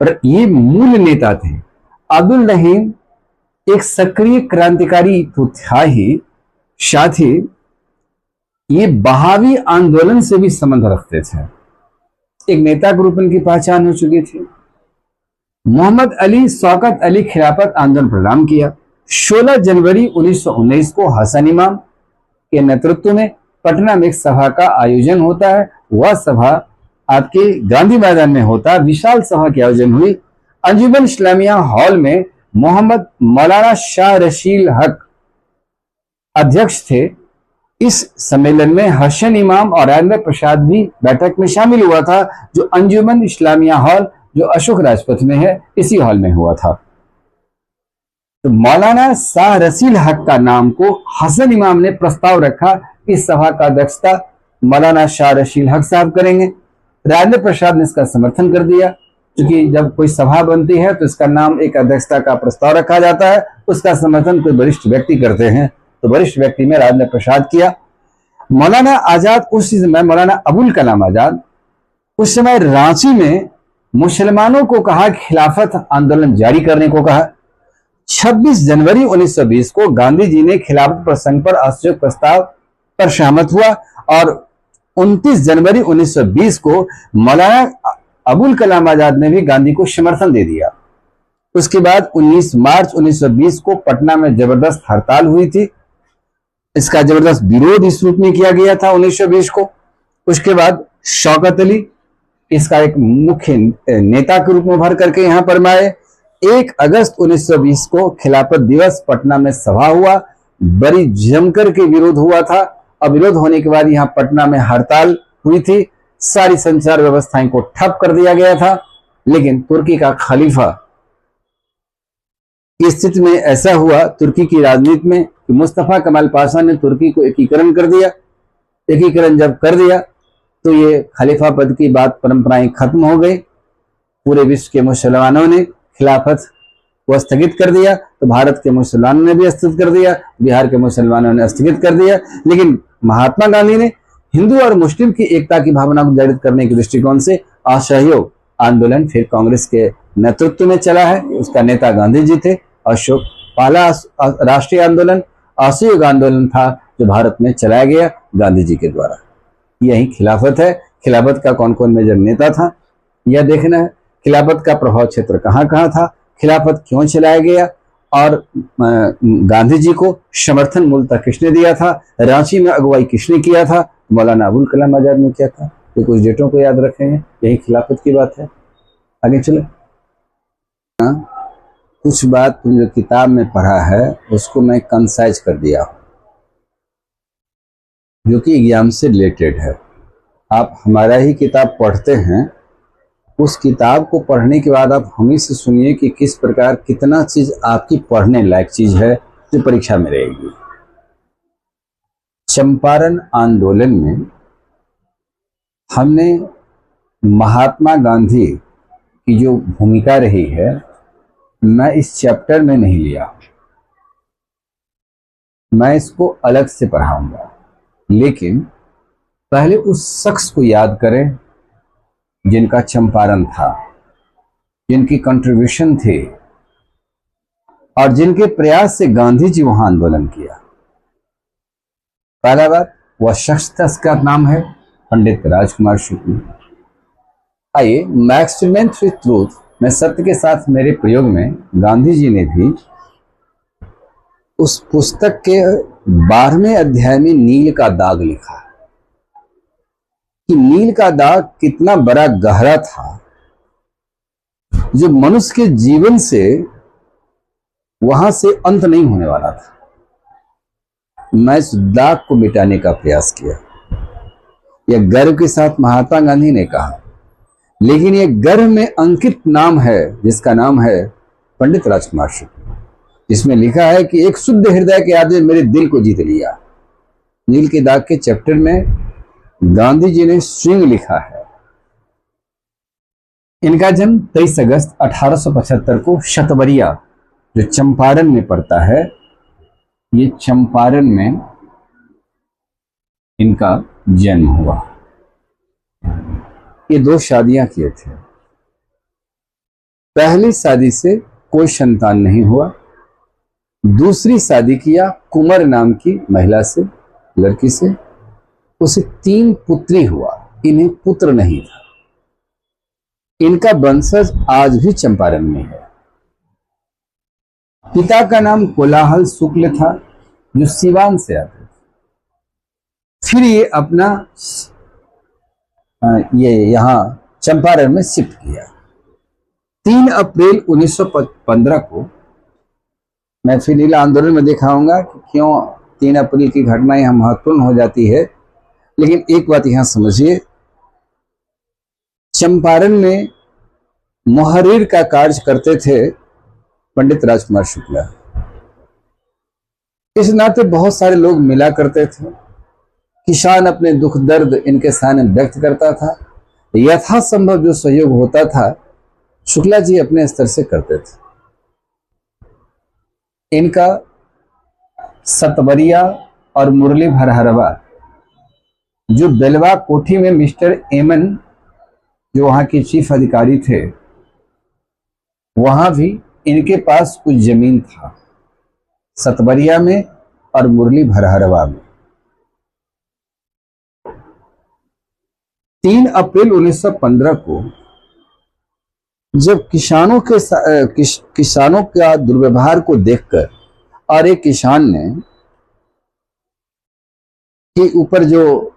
पर ये मूल नेता थे। अब्दुल रहीम एक सक्रिय क्रांतिकारी तो था ही, साथ ही ये बहावी आंदोलन से भी संबंध रखते थे। एक नेता के रूप में इनकी पहचान हो चुकी थी। मोहम्मद अली, शौकत अली खिलाफत आंदोलन प्रारंभ किया। 16 जनवरी 1919 को हसन इमाम के नेतृत्व में पटना में एक सभा का आयोजन होता है। वह सभा आपके गांधी मैदान में होता है। विशाल सभा की आयोजन हुई। अंजुमन इस्लामिया हॉल में मोहम्मद मौलाना शाह रशील हक अध्यक्ष थे। इस सम्मेलन में हसन इमाम और राजेंद्र प्रसाद भी बैठक में शामिल हुआ था, जो अंजुमन इस्लामिया हॉल जो अशोक राजपथ में है, इसी हॉल में हुआ था। तो मौलाना शाह रशील हक का नाम को हसन इमाम ने प्रस्ताव रखा कि इस सभा का अध्यक्षता मौलाना शाह रशील हक साहब करेंगे। राजेंद्र प्रसाद ने इसका समर्थन कर दिया, क्योंकि जब कोई सभा बनती है तो इसका नाम, एक अध्यक्षता का प्रस्ताव रखा जाता है, उसका समर्थन कोई वरिष्ठ व्यक्ति करते हैं, तो वरिष्ठ व्यक्ति में राजेंद्र प्रसाद किया। मौलाना आजाद उस समय, मौलाना अबुल कलाम आजाद उस समय रांची में मुसलमानों को कहा खिलाफत आंदोलन जारी करने को कहा। 26 जनवरी 1920 को गांधी जी ने खिलाफत प्रसंग पर असहयोग प्रस्ताव पर सहमत हुआ और 29 जनवरी 1920 को मौलाना अबुल कलाम आजाद ने भी गांधी को समर्थन दे दिया। उसके बाद 19 मार्च 1920 को पटना में जबरदस्त हड़ताल हुई थी। इसका जबरदस्त विरोध इस रूप में किया गया था 1920 को। उसके बाद शौकत अली इसका एक मुख्य नेता के रूप में उभर करके यहां पर आए। 1 अगस्त 1920 को खिलाफत दिवस पटना में सभा हुआ, बड़ी जमकर के विरोध हुआ था और विरोध होने के बाद यहां पटना में हड़ताल हुई थी। सारी संचार व्यवस्थाएं को ठप कर दिया गया था। लेकिन तुर्की का खलीफा, इस स्थिति में ऐसा हुआ तुर्की की राजनीति में कि मुस्तफा कमाल पाशा ने तुर्की को एकीकरण कर दिया। एकीकरण जब कर दिया तो ये खलीफा पद की बात परंपराएं खत्म हो गई। पूरे विश्व के मुसलमानों ने खिलाफत को स्थगित कर दिया, तो भारत के मुसलमानों ने भी स्थगित कर दिया, बिहार के मुसलमानों ने स्थगित कर दिया। लेकिन महात्मा गांधी ने हिंदू और मुस्लिम की एकता की भावना को जागृत करने के दृष्टिकोण से असहयोग आंदोलन फिर कांग्रेस के नेतृत्व में चला है। उसका नेता गांधी जी थे। अशोक पहला राष्ट्रीय आंदोलन असहयोग आंदोलन था जो भारत में चलाया गया गांधी जी के द्वारा। यही खिलाफत है। खिलाफत का कौन कौन मेजर नेता था यह देखना है। खिलाफत का प्रभाव क्षेत्र कहाँ कहाँ था, खिलाफत क्यों चलाया गया और गांधी जी को समर्थन मूलतः किसने दिया था, रांची में अगुवाई किसने किया था, मौलाना अबुल कलाम आजाद ने किया था। ये कुछ डेटों को याद रखेंगे, यही खिलाफत की बात है। आगे चले। कुछ बात तुम जो किताब में पढ़ा है उसको मैं कंसाइज कर दिया हूं जो कि एग्जाम से रिलेटेड है। आप हमारा ही किताब पढ़ते हैं, उस किताब को पढ़ने के बाद आप हमें से सुनिए कि किस प्रकार कितना चीज आपकी पढ़ने लायक चीज है जो परीक्षा में रहेगी। चंपारण आंदोलन में हमने महात्मा गांधी की जो भूमिका रही है मैं इस चैप्टर में नहीं लिया, मैं इसको अलग से पढ़ाऊंगा। लेकिन पहले उस शख्स को याद करें जिनका चंपारण था, जिनकी कंट्रीब्यूशन थी और जिनके प्रयास से गांधी जी वहां आंदोलन किया। पहला बात वह शख्स था, इसका नाम है पंडित राजकुमार शुक्ल। आइए, मैक्सपेरिमेंट विद ट्रूथ में सत्य के साथ मेरे प्रयोग में गांधी जी ने भी उस पुस्तक के 12वें अध्याय में नील का दाग लिखा कि नील का दाग कितना बड़ा गहरा था जो मनुष्य के जीवन से वहां से अंत नहीं होने वाला था। मैं इस दाग को मिटाने का प्रयास किया। यह गर्व के साथ महात्मा गांधी ने कहा, लेकिन यह गर्व में अंकित नाम है जिसका नाम है पंडित राजकुमार शुक्ल। इसमें लिखा है कि एक शुद्ध हृदय के आदमी मेरे दिल को जीत लिया। नील के दाग के चैप्टर में गांधी जी ने स्ट्रिंग लिखा है। इनका जन्म 23 अगस्त 1875 को शतवरिया जो चंपारण में पड़ता है, ये चंपारण में इनका जन्म हुआ। ये 2 शादियां किए थे। पहली शादी से कोई संतान नहीं हुआ। दूसरी शादी किया कुंवर नाम की महिला से, लड़की से, उसे 3 पुत्री हुआ। इन्हें पुत्र नहीं था। इनका वंशज आज भी चंपारण में है। पिता का नाम कोलाहल शुक्ल था जो सिवान से आते थे। फिर ये अपना ये यहां चंपारण में शिफ्ट किया। 3 अप्रैल 1915 को मैं फिर नीला आंदोलन में दिखाऊंगा कि क्यों 3 अप्रैल की घटना यहां महत्वपूर्ण हो जाती है। लेकिन एक बात यहां समझिए, चंपारण में मुहर्रिर का कार्य करते थे पंडित राजकुमार शुक्ला। इस नाते बहुत सारे लोग मिला करते थे। किसान अपने दुख दर्द इनके सामने व्यक्त करता था। यथासंभव जो सहयोग होता था शुक्ला जी अपने स्तर से करते थे। इनका सतवरिया और मुरली भरहरवा, जो बेलवा कोठी में मिस्टर एमन जो वहां के चीफ अधिकारी थे, वहां भी इनके पास कुछ जमीन था, सतवरिया में और मुरली भरहरवा में। 3 अप्रैल 1915 को जब किसानों का दुर्व्यवहार को देखकर और एक किसान ने के ऊपर जो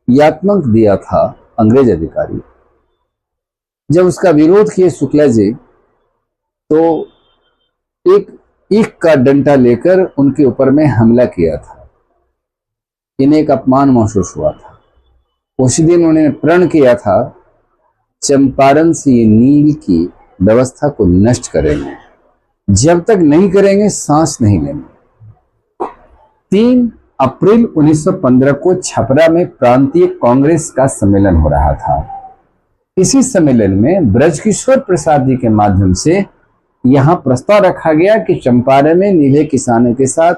यातनांक दिया था अंग्रेज अधिकारी, जब उसका विरोध किए शुक्ला जी, तो एक ईख का डंडा लेकर उनके ऊपर में हमला किया था। इन्हें एक अपमान महसूस हुआ था। उसी दिन उन्होंने प्रण किया था, चंपारण से ये नील की व्यवस्था को नष्ट करेंगे, जब तक नहीं करेंगे सांस नहीं लेंगे। 3 अप्रैल 1915 को छपरा में प्रांतीय कांग्रेस का सम्मेलन हो रहा था। इसी सम्मेलन में ब्रजकिशोर प्रसाद जी के माध्यम से यहां प्रस्ताव रखा गया कि चंपारण में नीले किसानों के साथ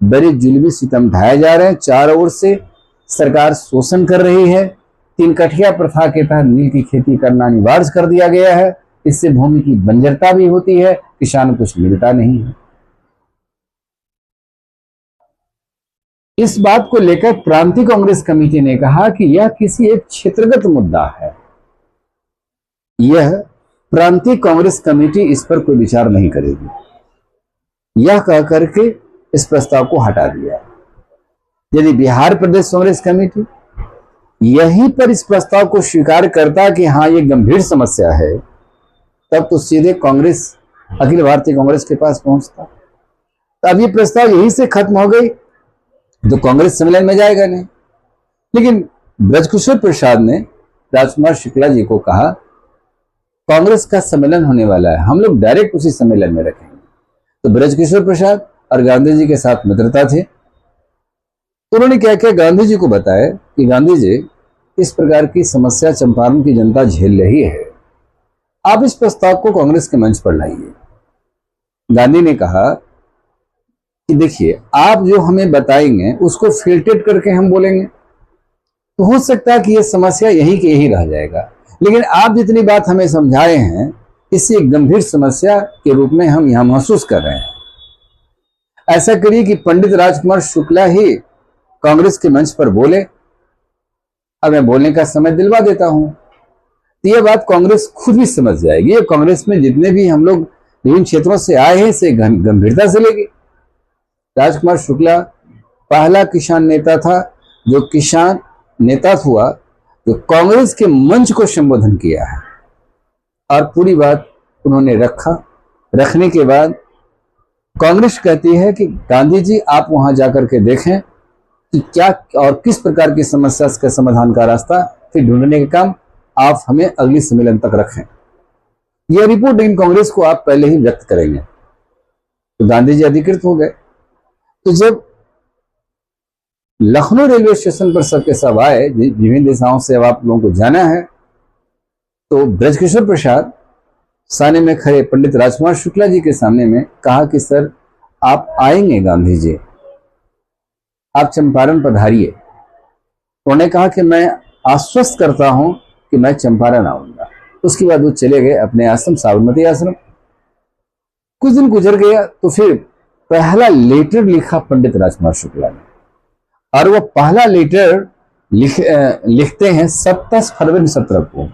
बड़े जुल्मी सितम ढाए जा रहे हैं, चारों ओर से सरकार शोषण कर रही है, 3 कठिया प्रथा के तहत नील की खेती करना अनिवार्य कर दिया गया है, इससे भूमि की बंजरता भी होती है, किसानों को कुछ मिलता नहीं है। इस बात को लेकर प्रांतीय कांग्रेस कमेटी ने कहा कि यह किसी एक क्षेत्रगत मुद्दा है, यह प्रांतीय कांग्रेस कमेटी इस पर कोई विचार नहीं करेगी। यह कह करके इस प्रस्ताव को हटा दिया। यदि बिहार प्रदेश कांग्रेस कमेटी यहीं पर इस प्रस्ताव को स्वीकार करता कि हाँ ये गंभीर समस्या है, तब तो सीधे कांग्रेस अखिल भारतीय कांग्रेस के पास पहुंचता। तो अब ये प्रस्ताव यहीं से खत्म हो गई तो कांग्रेस सम्मेलन में जाएगा नहीं। लेकिन ब्रजकिशोर प्रसाद ने राजकुमार शुक्ला जी को कहा, कांग्रेस का सम्मेलन होने वाला है, हम लोग डायरेक्ट उसी सम्मेलन में रखेंगे। तो ब्रजकिशोर प्रसाद और गांधी जी के साथ मित्रता थी। तो उन्होंने क्या किया, गांधी जी को बताया कि गांधी जी इस प्रकार की समस्या चंपारण की जनता झेल रही है, आप इस प्रस्ताव को कांग्रेस के मंच पर लाइए। गांधी ने कहा कि देखिए, आप जो हमें बताएंगे उसको फिल्टर करके हम बोलेंगे, तो हो सकता है कि यह समस्या यही के यही रह जाएगा, लेकिन आप जितनी बात हमें समझाए हैं, इससे एक गंभीर समस्या के रूप में हम यहां महसूस कर रहे हैं। ऐसा करिए कि पंडित राजकुमार शुक्ला ही कांग्रेस के मंच पर बोले, अब मैं बोलने का समय दिलवा देता हूं। तो यह बात कांग्रेस खुद भी समझ जाएगी। ये कांग्रेस में जितने भी हम लोग विभिन्न क्षेत्रों से आए हैं, इसे गंभीरता से लेगी। राजकुमार शुक्ला पहला किसान नेता था जो किसान नेता हुआ जो कांग्रेस के मंच को संबोधन किया है, और पूरी बात उन्होंने रखने के बाद कांग्रेस कहती है कि गांधी जी आप वहां जाकर के देखें कि क्या और किस प्रकार की समस्या का समाधान का रास्ता फिर ढूंढने का काम आप हमें अगली सम्मेलन तक रखें। यह रिपोर्ट इन कांग्रेस को आप पहले ही व्यक्त करेंगे। तो गांधी जी अधिकृत हो गए। तो जब लखनऊ रेलवे स्टेशन पर सबके सब आए, विभिन्न दिशाओं से अब आप लोगों को जाना है, तो ब्रजकिशोर प्रसाद सामने में खड़े पंडित राजकुमार शुक्ला जी के सामने में कहा कि सर आप आएंगे गांधी जी, आप चंपारण पधारिए। उन्होंने कहा कि मैं आश्वस्त करता हूं कि मैं चंपारण आऊंगा। उसके बाद वो चले गए अपने आश्रम, साबरमती आश्रम। कुछ दिन गुजर गया तो फिर पहला लेटर लिखा पंडित राजकुमार शुक्ला ने, और वो पहला लेटर लिखते हैं 27 फरवरी 17 को।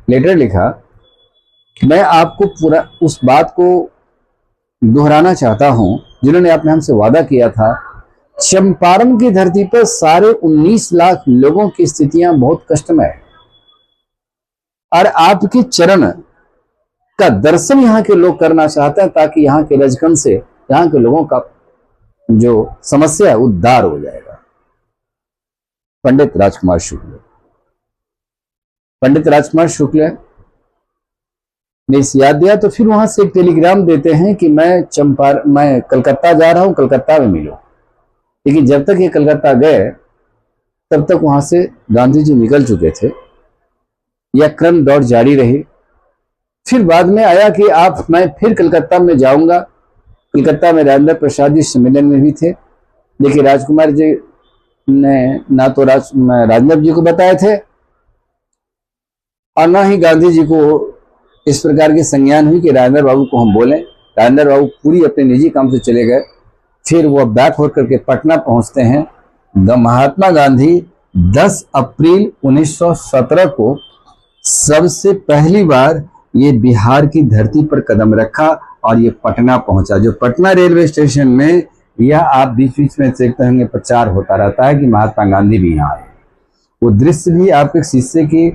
लेटर लिखा, मैं आपको पूरा उस बात को दोहराना चाहता हूं जिन्होंने आपने हमसे वादा किया था। चंपारण की धरती पर सारे 19 लाख लोगों की स्थितियां बहुत कष्टमय है, और आपके चरण का दर्शन यहाँ के लोग करना चाहते हैं, ताकि यहाँ के रजकन से यहाँ के लोगों का जो समस्या है उद्धार हो जाएगा। पंडित राजकुमार शुक्ल ने इस याद दिया। तो फिर वहां से एक टेलीग्राम देते हैं कि मैं कलकत्ता जा रहा हूं, कलकत्ता में मिलो। लेकिन जब तक ये कलकत्ता गए तब तक वहां से गांधी जी निकल चुके थे। यह क्रम दौड़ जारी रही। फिर बाद में आया कि मैं फिर कलकत्ता में जाऊंगा, कलकत्ता में राजेंद्र प्रसाद जी सम्मेलन में भी थे। देखिए, राजकुमार जी ने ना तो राजेंद्र जी को बताए थे और ना ही गांधी जी को इस प्रकार की संज्ञान हुई कि राजेंद्र बाबू को हम बोलें। राजेंद्र बाबू पूरी अपने निजी काम से चले गए। फिर वह बैक होकर के पटना पहुंचते हैं। महात्मा गांधी 10 अप्रैल 1917 को सबसे पहली बार ये बिहार की धरती पर कदम रखा और ये पटना पहुंचा। जो पटना रेलवे स्टेशन में यह आप बीच बीच में देखते होंगे प्रचार होता रहता है कि महात्मा गांधी भी यहाँ आए। वो दृश्य भी आपको शीशे की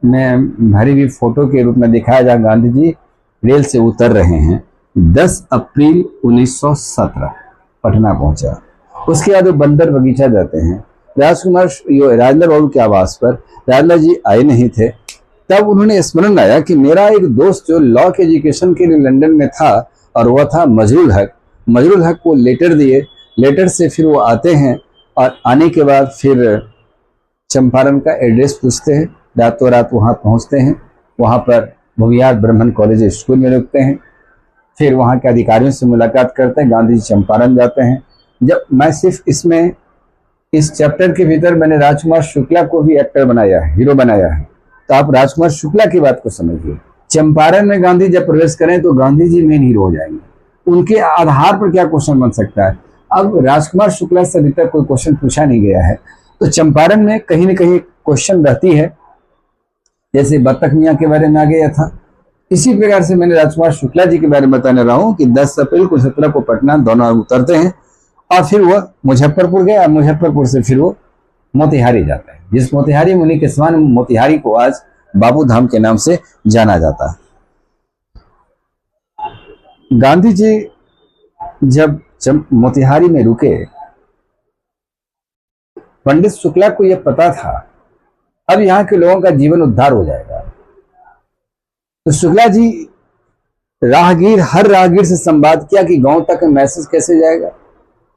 में भरी हुई फोटो के रूप में दिखाया जहाँ गांधी जी रेल से उतर रहे हैं। 10 अप्रैल 1917 पटना पहुंचा। उसके बाद वो बंदर बगीचा जाते हैं। राजेंद्र बाबू के आवास पर राजेंद्र जी आए नहीं थे। तब उन्होंने स्मरण आया कि मेरा एक दोस्त जो लॉ के एजुकेशन के लिए लंदन में था और वह था मजरूल हक। मजरूल हक को लेटर दिए। लेटर से फिर वो आते हैं और आने के बाद फिर चंपारण का एड्रेस पूछते हैं। रातों रात वहाँ पहुँचते हैं। वहाँ पर भुवियार ब्राह्मण कॉलेज स्कूल में रुकते हैं। फिर वहाँ के अधिकारियों से मुलाकात करते हैं। गांधी जी चंपारण जाते हैं। जब मैं सिर्फ इसमें इस चैप्टर के भीतर मैंने राजकुमार शुक्ला को भी एक्टर बनाया है, हीरो बनाया है, तो आप राजकुमार शुक्ला की बात को समझिए। चंपारण में गांधी जब प्रवेश करें तो गांधी जी मेन हीरो हो जाएंगे। उनके आधार पर क्या क्वेश्चन बन सकता है? अब राजकुमार शुक्ला से अभी तक कोई क्वेश्चन पूछा नहीं गया है, तो चंपारण में कहीं न कहीं क्वेश्चन रहती है। जैसे बत्तख मियाँ के बारे में आ गया था, इसी प्रकार से मैंने राजकुमार शुक्ला जी के बारे में बताने रहा हूँ कि 10 अप्रैल को 17 को पटना दोनों उतरते हैं और फिर वो मुजफ्फरपुर गए और मुजफ्फरपुर से फिर वो मोतिहारी जाते हैं। जिस मोतिहारी मुनि के समान मोतिहारी को आज बाबू धाम के नाम से जाना जाता है। गांधी जी जब मोतिहारी में रुके, पंडित शुक्ला को यह पता था अब यहाँ के लोगों का जीवन उद्धार हो जाएगा। तो शुक्ला जी हर राहगीर से संवाद किया कि गांव तक मैसेज कैसे जाएगा।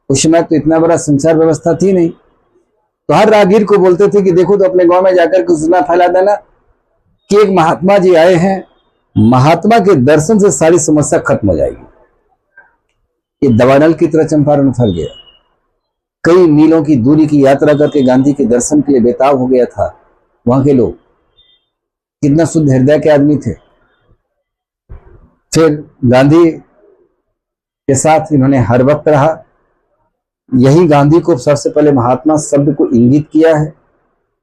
उस समय तो इतना बड़ा संचार व्यवस्था थी नहीं, तो हर राहगीर को बोलते थे कि देखो तो अपने गांव में जाकर के सूचना फैला देना कि एक महात्मा जी आए हैं, महात्मा के दर्शन से सारी समस्या खत्म हो जाएगी। ये दवानल की तरह चंपारण फैल गया। कई मीलों की दूरी की यात्रा करके गांधी के दर्शन के लिए बेताब हो गया था। वहां के लोग कितना शुद्ध हृदय के आदमी थे। फिर गांधी के साथ इन्होंने हर वक्त रहा। यही गांधी को सबसे पहले महात्मा शब्द को इंगित किया है।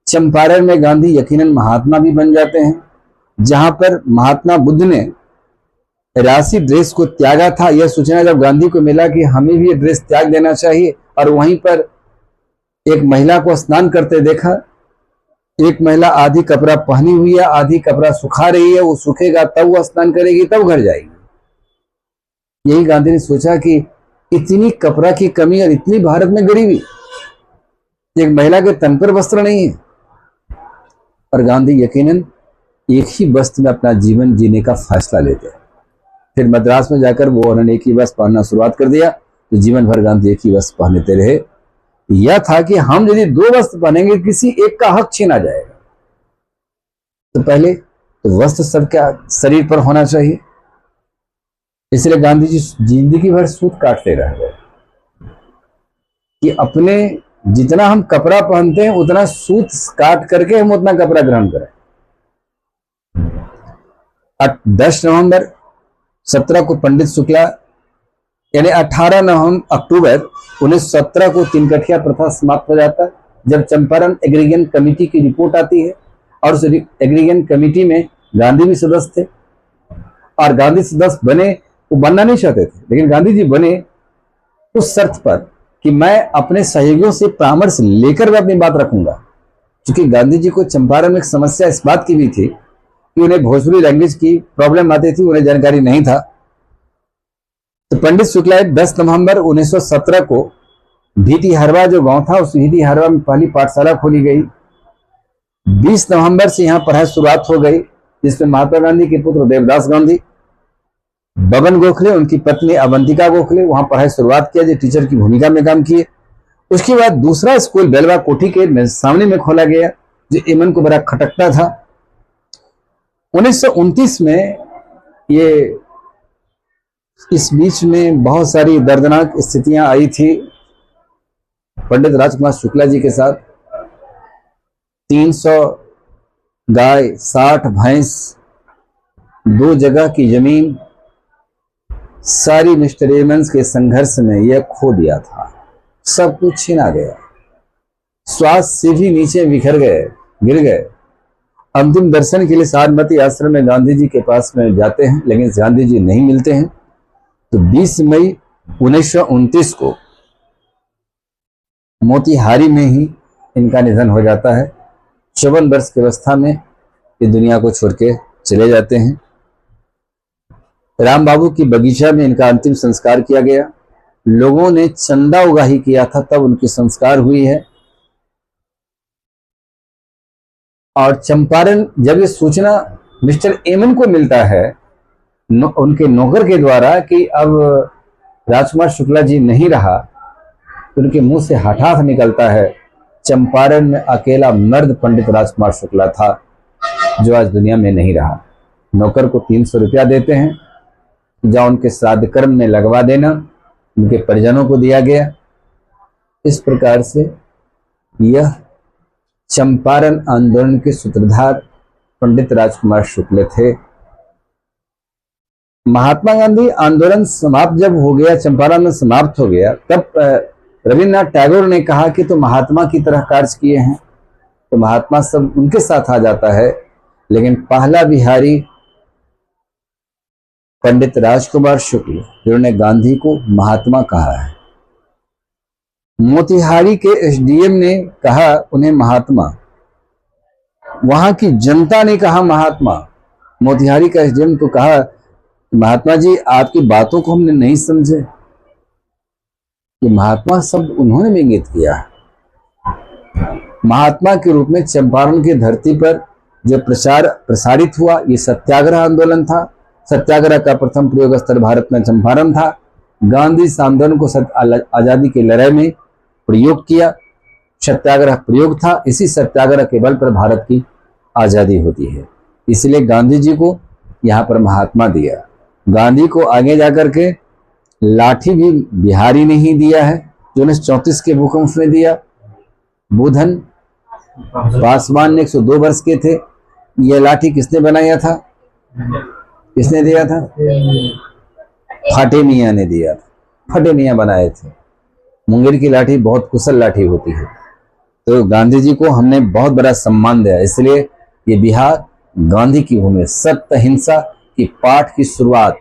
चंपारण में गांधी यकीनन महात्मा भी बन जाते हैं। जहां पर महात्मा बुद्ध ने राशि ड्रेस को त्यागा था, यह सूचना जब गांधी को मिला कि हमें भी ये ड्रेस त्याग देना चाहिए, और वहीं पर एक महिला को स्नान करते देखा। एक महिला आधी कपड़ा पहनी हुई है, आधी कपड़ा सुखा रही है। वो सूखेगा तब वो स्नान करेगी, तब घर जाएगी। यही गांधी ने सोचा कि इतनी कपड़ा की कमी और इतनी भारत में गरीबी, एक महिला के तन पर वस्त्र नहीं है। और गांधी यकीनन एक ही वस्त्र में अपना जीवन जीने का फैसला लेते हैं। फिर मद्रास में जाकर वो उन्होंने एक ही वस्त्र पहनना शुरुआत कर दिया, तो जीवन भर गांधी एक ही वस्त्र पहनते रहे। यह था कि हम यदि 2 वस्त्र पहनेंगे किसी एक का हक छीना जाएगा। तो पहले तो वस्त्र सबका शरीर पर होना चाहिए। इसलिए गांधी जी जिंदगी भर सूत काटते रह गए कि अपने जितना हम कपड़ा पहनते हैं उतना सूत काट करके हम उतना कपड़ा ग्रहण करें। 10 नवंबर 17 को पंडित शुक्ला यानी 18 अक्टूबर 1917 को तिनकठिया प्रथा समाप्त हो जाता है। जब चंपारण एग्रीगेशन कमेटी की रिपोर्ट आती है, और उस एग्रीगेशन कमेटी में गांधी भी सदस्य थे, और गांधी सदस्य बने, वो बनना नहीं चाहते थे, लेकिन गांधी जी बने उस शर्त पर कि मैं अपने सहयोगियों से परामर्श लेकर मैं अपनी बात रखूंगा। क्योंकि गांधी जी को चंपारण में एक समस्या इस बात की भी थी कि उन्हें भोजपुरी लैंग्वेज की प्रॉब्लम आती थी, उन्हें जानकारी नहीं था। तो पंडित शुक्ला 10 नवंबर 1917 को भीटी हरवा जो गांव था, उस भीटी हरवा में पहली पाठशाला खोली गई। 20 नवंबर से यहाँ पढ़ाई शुरुआत हो गई, जिसमें महात्मा गांधी के पुत्र देवदास गांधी, बबन गोखले, उनकी पत्नी अवंतिका गोखले वहां पढ़ाई शुरुआत किया, जो टीचर की भूमिका में काम किए। उसके बाद दूसरा स्कूल बेलवा कोठी के सामने में खोला गया, जो एमन को बड़ा खटकता था। 1929 में ये इस बीच में बहुत सारी दर्दनाक स्थितियां आई थी पंडित राजकुमार शुक्ला जी के साथ। 300 गाय, 60 भैंस, 2 जगह की जमीन, सारी मिस्टर एमंस के संघर्ष में यह खो दिया था। सब कुछ छीना गया, श्वास से भी नीचे बिखर गए, गिर गए। अंतिम दर्शन के लिए साबरमती आश्रम में गांधी जी के पास में जाते हैं, लेकिन गांधी जी नहीं मिलते हैं। तो 20 मई 1929 को मोतिहारी में ही इनका निधन हो जाता है। 54 वर्ष की अवस्था में ये दुनिया को छोड़ के चले जाते हैं। राम बाबू की बगीचा में इनका अंतिम संस्कार किया गया। लोगों ने चंदा उगाही किया था, तब उनकी संस्कार हुई है। और चंपारण, जब ये सूचना मिस्टर एमन को मिलता है उनके नौकर के द्वारा कि अब राजकुमार शुक्ला जी नहीं रहा, तो उनके मुंह से हठात निकलता है, चंपारण में अकेला मर्द पंडित राजकुमार शुक्ला था जो आज दुनिया में नहीं रहा। नौकर को 300 रुपया देते हैं, जाओ उनके श्राद्ध कर्म में लगवा देना, उनके परिजनों को दिया गया। इस प्रकार से यह चंपारण आंदोलन के सूत्रधार पंडित राजकुमार शुक्ल थे। महात्मा गांधी आंदोलन समाप्त जब हो गया, चंपारण में समाप्त हो गया, तब रविन्द्रनाथ टैगोर ने कहा कि तो महात्मा की तरह कार्य किए हैं, तो महात्मा सब उनके साथ आ जाता है। लेकिन पहला बिहारी पंडित राजकुमार शुक्ल, जिन्होंने गांधी को महात्मा कहा है। मोतिहारी के एसडीएम ने कहा उन्हें महात्मा, वहां की जनता ने कहा महात्मा। मोतिहारी का एसडीएम को कहा महात्मा जी, आपकी बातों को हमने नहीं समझे। कि महात्मा शब्द उन्होंने भी इंगित किया है। महात्मा के रूप में चंपारण की धरती पर जो प्रसारित हुआ, ये सत्याग्रह आंदोलन था। सत्याग्रह का प्रथम प्रयोग स्थल भारत में चंपारण था। गांधी इस आंदोलन को आजादी की लड़ाई में प्रयोग किया। सत्याग्रह प्रयोग था, इसी सत्याग्रह के बल पर भारत की आजादी होती है। इसलिए गांधी जी को यहाँ पर महात्मा दिया। गांधी को आगे जाकर के लाठी भी बिहारी ने ही दिया है, जो 1934 के भूकंप में दिया। बुधन पासवान ने 102 वर्ष के थे। यह लाठी किसने बनाया था? किसने दिया था? फाटे मियाँ ने दिया था। फटे मियाँ बनाए थे। मुंगेर की लाठी बहुत कुशल लाठी होती है। तो गांधी जी को हमने बहुत बड़ा सम्मान दिया। इसलिए ये बिहार गांधी की भूमि। सत्य अहिंसा की पाठ की शुरुआत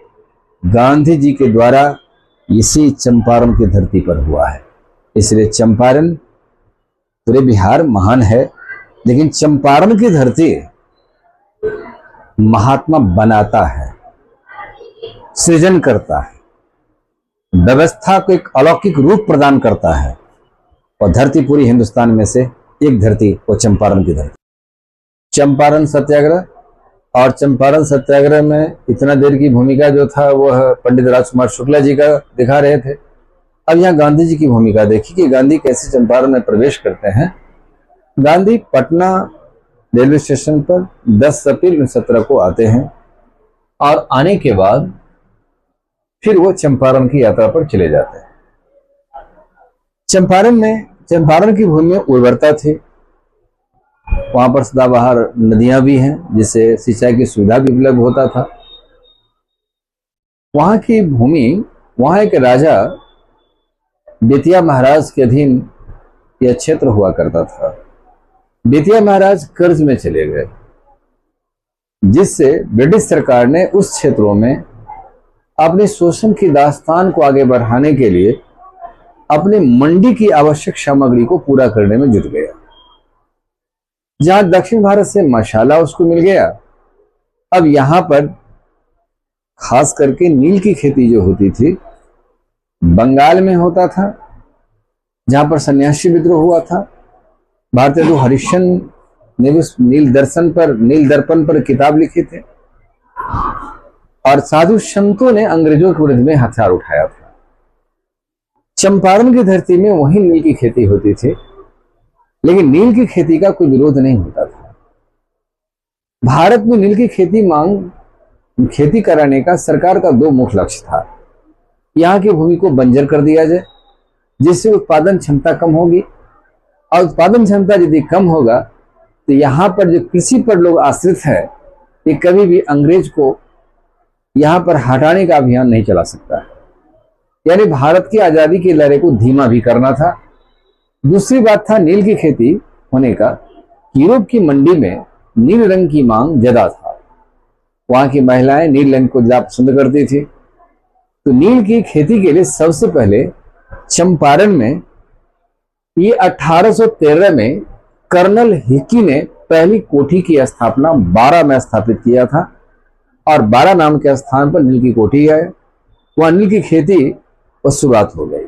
गांधी जी के द्वारा इसी चंपारण की धरती पर हुआ है। इसलिए चंपारण पूरे बिहार महान है, लेकिन चंपारण की धरती महात्मा बनाता है, सृजन करता है, व्यवस्था को एक अलौकिक रूप प्रदान करता है। और धरती पूरी हिंदुस्तान में से एक धरती, वो चंपारण की धरती। चंपारण सत्याग्रह, और चंपारण सत्याग्रह में इतना देर की भूमिका जो था वह पंडित राजकुमार शुक्ला जी का दिखा रहे थे। अब यहाँ गांधी जी की भूमिका देखिए कि गांधी कैसे चंपारण में प्रवेश करते हैं। गांधी पटना रेलवे स्टेशन पर 10 अप्रैल 1917 को आते हैं, और आने के बाद फिर वो चंपारण की यात्रा पर चले जाते हैं। चंपारण की भूमि में उर्वरता थी। वहां पर सदाबहार नदियां भी हैं, जिससे सिंचाई की सुविधा भी उपलब्ध होता था। वहां की भूमि, वहां एक राजा बेतिया महाराज के अधीन यह क्षेत्र हुआ करता था। बेतिया महाराज कर्ज में चले गए, जिससे ब्रिटिश सरकार ने उस क्षेत्रों में अपने शोषण की दास्तान को आगे बढ़ाने के लिए अपने मंडी की आवश्यक सामग्री को पूरा करने में जुट गया। जहां दक्षिण भारत से मसाला उसको मिल गया, अब यहां पर खास करके नील की खेती जो होती थी बंगाल में होता था, जहां पर सन्यासी विद्रोह हुआ था। भारतीय जो हरिश्चंद्र ने भी नील दर्पण पर किताब लिखे थे, और साधु संतों ने अंग्रेजों के विरुद्ध में हथियार उठाया था। चंपारण की धरती में वही नील की खेती होती थी, लेकिन नील की खेती का कोई विरोध नहीं होता था। भारत में नील की खेती कराने का सरकार का 2 मुख्य लक्ष्य था। यहाँ की भूमि को बंजर कर दिया जाए, जिससे उत्पादन क्षमता कम होगी। और उत्पादन क्षमता यदि कम होगा तो यहाँ पर जो कृषि पर लोग आश्रित है, ये कभी भी अंग्रेज को यहाँ पर हटाने का अभियान नहीं चला सकता। यानी भारत की आजादी की लहर को धीमा भी करना था। दूसरी बात था नील की खेती होने का। यूरोप की मंडी में नील रंग की मांग ज्यादा था, वहां की महिलाएं नील रंग को ज्यादा पसंद करती थी। तो नील की खेती के लिए सबसे पहले चंपारण में, ये 1813 में कर्नल हिकी ने पहली कोठी की स्थापना 12 में स्थापित किया था, और 12 नाम के स्थान पर नील की कोठी है। वहां नील की खेती और शुरुआत हो गई।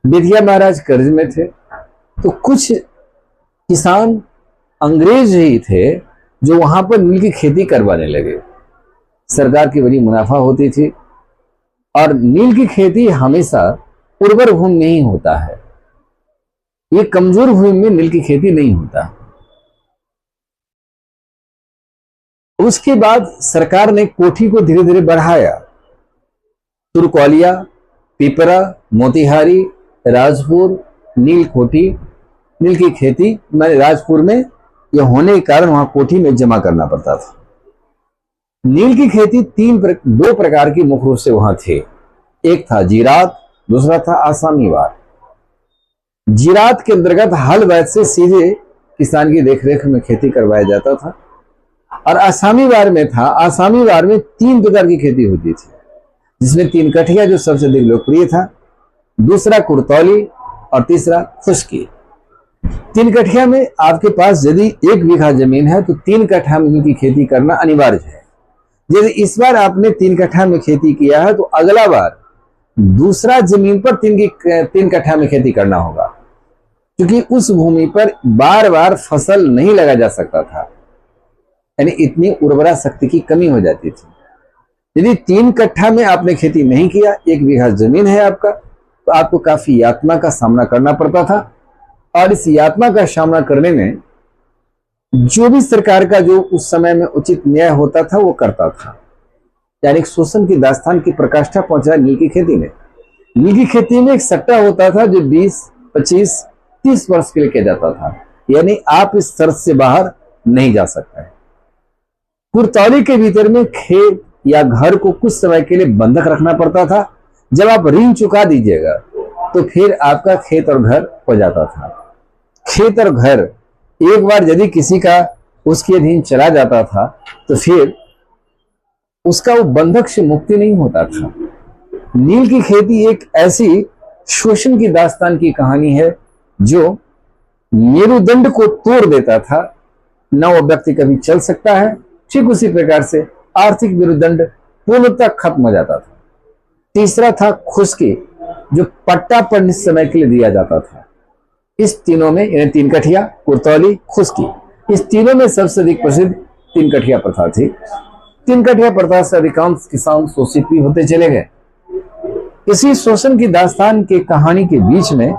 विधिया महाराज कर्ज में थे, तो कुछ किसान अंग्रेज ही थे जो वहां पर नील की खेती करवाने लगे। सरकार की बड़ी मुनाफा होती थी, और नील की खेती हमेशा उर्वर भूमि में ही होता है, ये कमजोर भूमि में नील की खेती नहीं होता। उसके बाद सरकार ने कोठी को धीरे धीरे बढ़ाया। तुरकोलिया, पिपरा, मोतिहारी, राजपुर, नील कोठी, नील की खेती मैंने राजपुर में यह होने के कारण वहां कोठी में जमा करना पड़ता था। नील की खेती दो प्रकार की मुख्य रूप से वहां थे। एक था जीरात, दूसरा था आसामी वार। जीरात के अंतर्गत हल वैद से सीधे किसान की देखरेख में खेती करवाया जाता था, और आसामी वार में था, आसामी वार में 3 प्रकार की खेती होती थी, जिसमें 3 कठिया जो सबसे अधिक लोकप्रिय था, दूसरा कुर्तौली और तीसरा खुश्की। 3 कठिया में आपके पास यदि 1 बीघा जमीन है तो 3 कट्ठा में की खेती करना अनिवार्य है। यदि इस बार आपने 3 कट्ठा में खेती किया है तो अगला बार दूसरा जमीन पर 3 कट्ठा में खेती करना होगा, क्योंकि उस भूमि पर बार बार फसल नहीं लगा जा सकता था, यानी इतनी उर्वरा शक्ति की कमी हो जाती थी। यदि 3 कट्ठा में आपने खेती नहीं किया, 1 बीघा जमीन है आपका, तो आपको काफी यातना का सामना करना पड़ता था, और इस यातना का सामना करने में जो भी सरकार का जो उस समय में उचित न्याय होता था वो करता था। यानी शोषण की दास्तान की प्रकाष्ठा पहुंचा नील की खेती में। नील की खेती में एक सट्टा होता था जो 20, 25, 30 वर्ष के लिए किया जाता था, यानी आप इस शर्त से बाहर नहीं जा सकते। कुर्तौली के भीतर में खेत या घर को कुछ समय के लिए बंधक रखना पड़ता था। जब आप ऋण चुका दीजिएगा तो फिर आपका खेत और घर हो जाता था। खेत और घर एक बार यदि किसी का उसके अधीन चला जाता था तो फिर उसका वो बंधक से मुक्ति नहीं होता था। नील की खेती एक ऐसी शोषण की दास्तान की कहानी है जो मेरुदंड को तोड़ देता था। न वो व्यक्ति कभी चल सकता है, ठीक उसी प्रकार से आर्थिक मेरुदंड पूर्णतः खत्म हो जाता था। तीसरा था खुश्की, जो पट्टा पर समय के लिए दिया जाता था। इस तीनों में, यानी 3 कठिया, कुर्तौली, खुश्की, इस तीनों में सबसे अधिक प्रसिद्ध 3 कठिया प्रथा थी। 3 कठिया प्रथा से अधिकांश किसान शोषित भी होते चले गए। इसी शोषण की दास्तान की कहानी के बीच में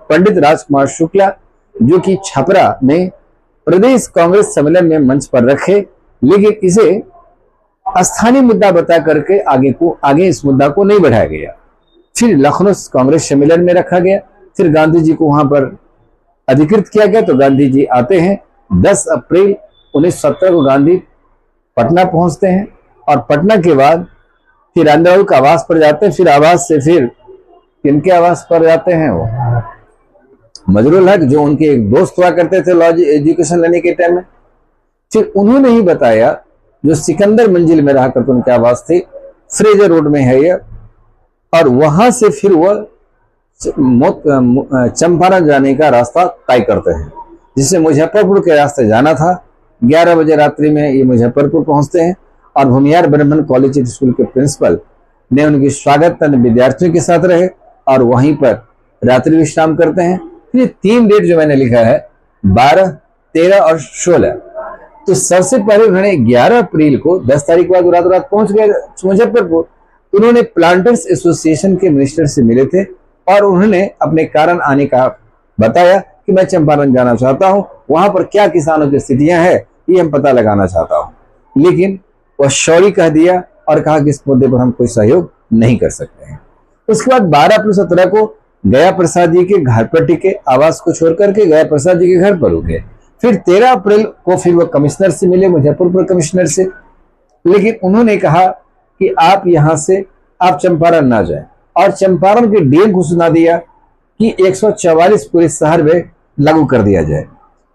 पंडित राजकुमार शुक्ला, जो कि छपरा में प्रदेश कांग्रेस सम्मेलन में मंच पर रखे, लेकिन इसे स्थानीय मुद्दा बता करके आगे इस मुद्दा को नहीं बढ़ाया गया। फिर लखनऊ कांग्रेस सम्मेलन में रखा गया, फिर गांधी जी को वहां पर अधिकृत किया गया। तो गांधी जी आते हैं 10 अप्रैल 1917 को गांधी पटना पहुंचते हैं, और पटना के बाद फिर आंध्राऊ का आवास पर जाते हैं। फिर आवास से फिर किनके आवास पर जाते हैं? वो मजरूल हक, जो उनके एक दोस्त हुआ करते थे लॉ एजुकेशन लेने के टाइम में। फिर उन्होंने ही बताया, जो सिकंदर मंजिल में रहा करते उनके आवास थी, फ्रेजर रोड में है यह, और वहां से फिर वह चंपारण जाने का रास्ता तय करते हैं, जिससे मुजफ्फरपुर के रास्ते जाना था। 11 बजे रात्रि में ये मुजफ्फरपुर पहुंचते हैं, और भूमिहार ब्राह्मण कॉलेज स्कूल के प्रिंसिपल ने उनकी स्वागत विद्यार्थियों के साथ रहे, और वहीं पर रात्रि विश्राम करते हैं। फिर 3 डेट जो मैंने लिखा है, 12, 13 और 16। तो सबसे पहले उन्होंने 11 अप्रैल को, 10 तारीख के बाद रात पहुंच गए मुजफ्फरपुर। उन्होंने प्लांटर्स एसोसिएशन के मिनिस्टर से मिले थे, और उन्होंने अपने कारण आने का बताया कि मैं चंपारण जाना चाहता हूं, वहां पर क्या किसानों की स्थितियां हैं ये हम पता लगाना चाहता हूं। लेकिन वह शौरी कह दिया और कहा कि इस मुद्दे पर हम कोई सहयोग नहीं कर सकते हैं। उसके बाद 12 अप्रैल 17 को गया प्रसाद जी के घर पर टिके, आवास को छोड़ करके गया प्रसाद जी के घर पर रुके। फिर 13 अप्रैल को फिर वो कमिश्नर से मिले, मुजफ्फरपुर कमिश्नर से, लेकिन उन्होंने कहा कि आप यहां से आप चंपारण ना जाएं, और चंपारण के डीएम को सुना दिया कि 144 पूरे शहर में लागू कर दिया जाए।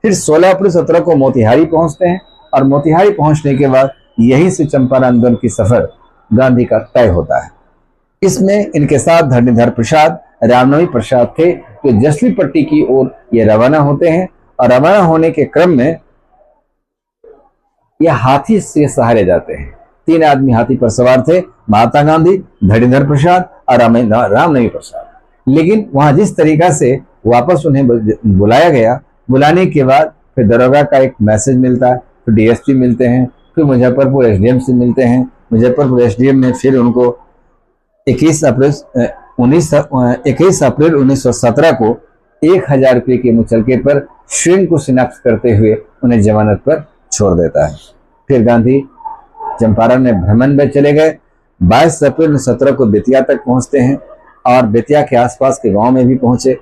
फिर 16 अप्रैल 17 को मोतिहारी पहुंचते हैं, और मोतिहारी पहुंचने के बाद यहीं से चंपारण आंदोलन की सफर गांधी का तय होता है। इसमें इनके साथ धरणीधर प्रसाद, रामनवी प्रसाद थे, जो जसवी पट्टी की ओर ये रवाना होते हैं, और रवाना होने के क्रम में यह हाथी से सहारे जाते हैं। 3 आदमी हाथी पर सवार थे, महात्मा गांधी, धरणीधर प्रसाद और रामनवी प्रसाद। लेकिन वहां जिस तरीका से वापस उन्हें बुलाया गया, बुलाने के बाद फिर दरोगा का एक मैसेज मिलता है, फिर डीएसपी मिलते हैं, फिर मुजफ्फरपुर एसडीएम से मिलते हैं। मुजफ्फरपुर एसडीएम ने फिर उनको 21 अप्रैल 1917 को 1000 रुपये के मुचलके पर श्रेणी को शिनाख्त करते हुए उन्हें जमानत पर छोड़ देता है। फिर गांधी चंपारण में भ्रमण में चले गए। 22 अप्रैल 1917 को बेतिया तक पहुंचते हैं, और बेतिया के आसपास के गांव में भी पहुंचे।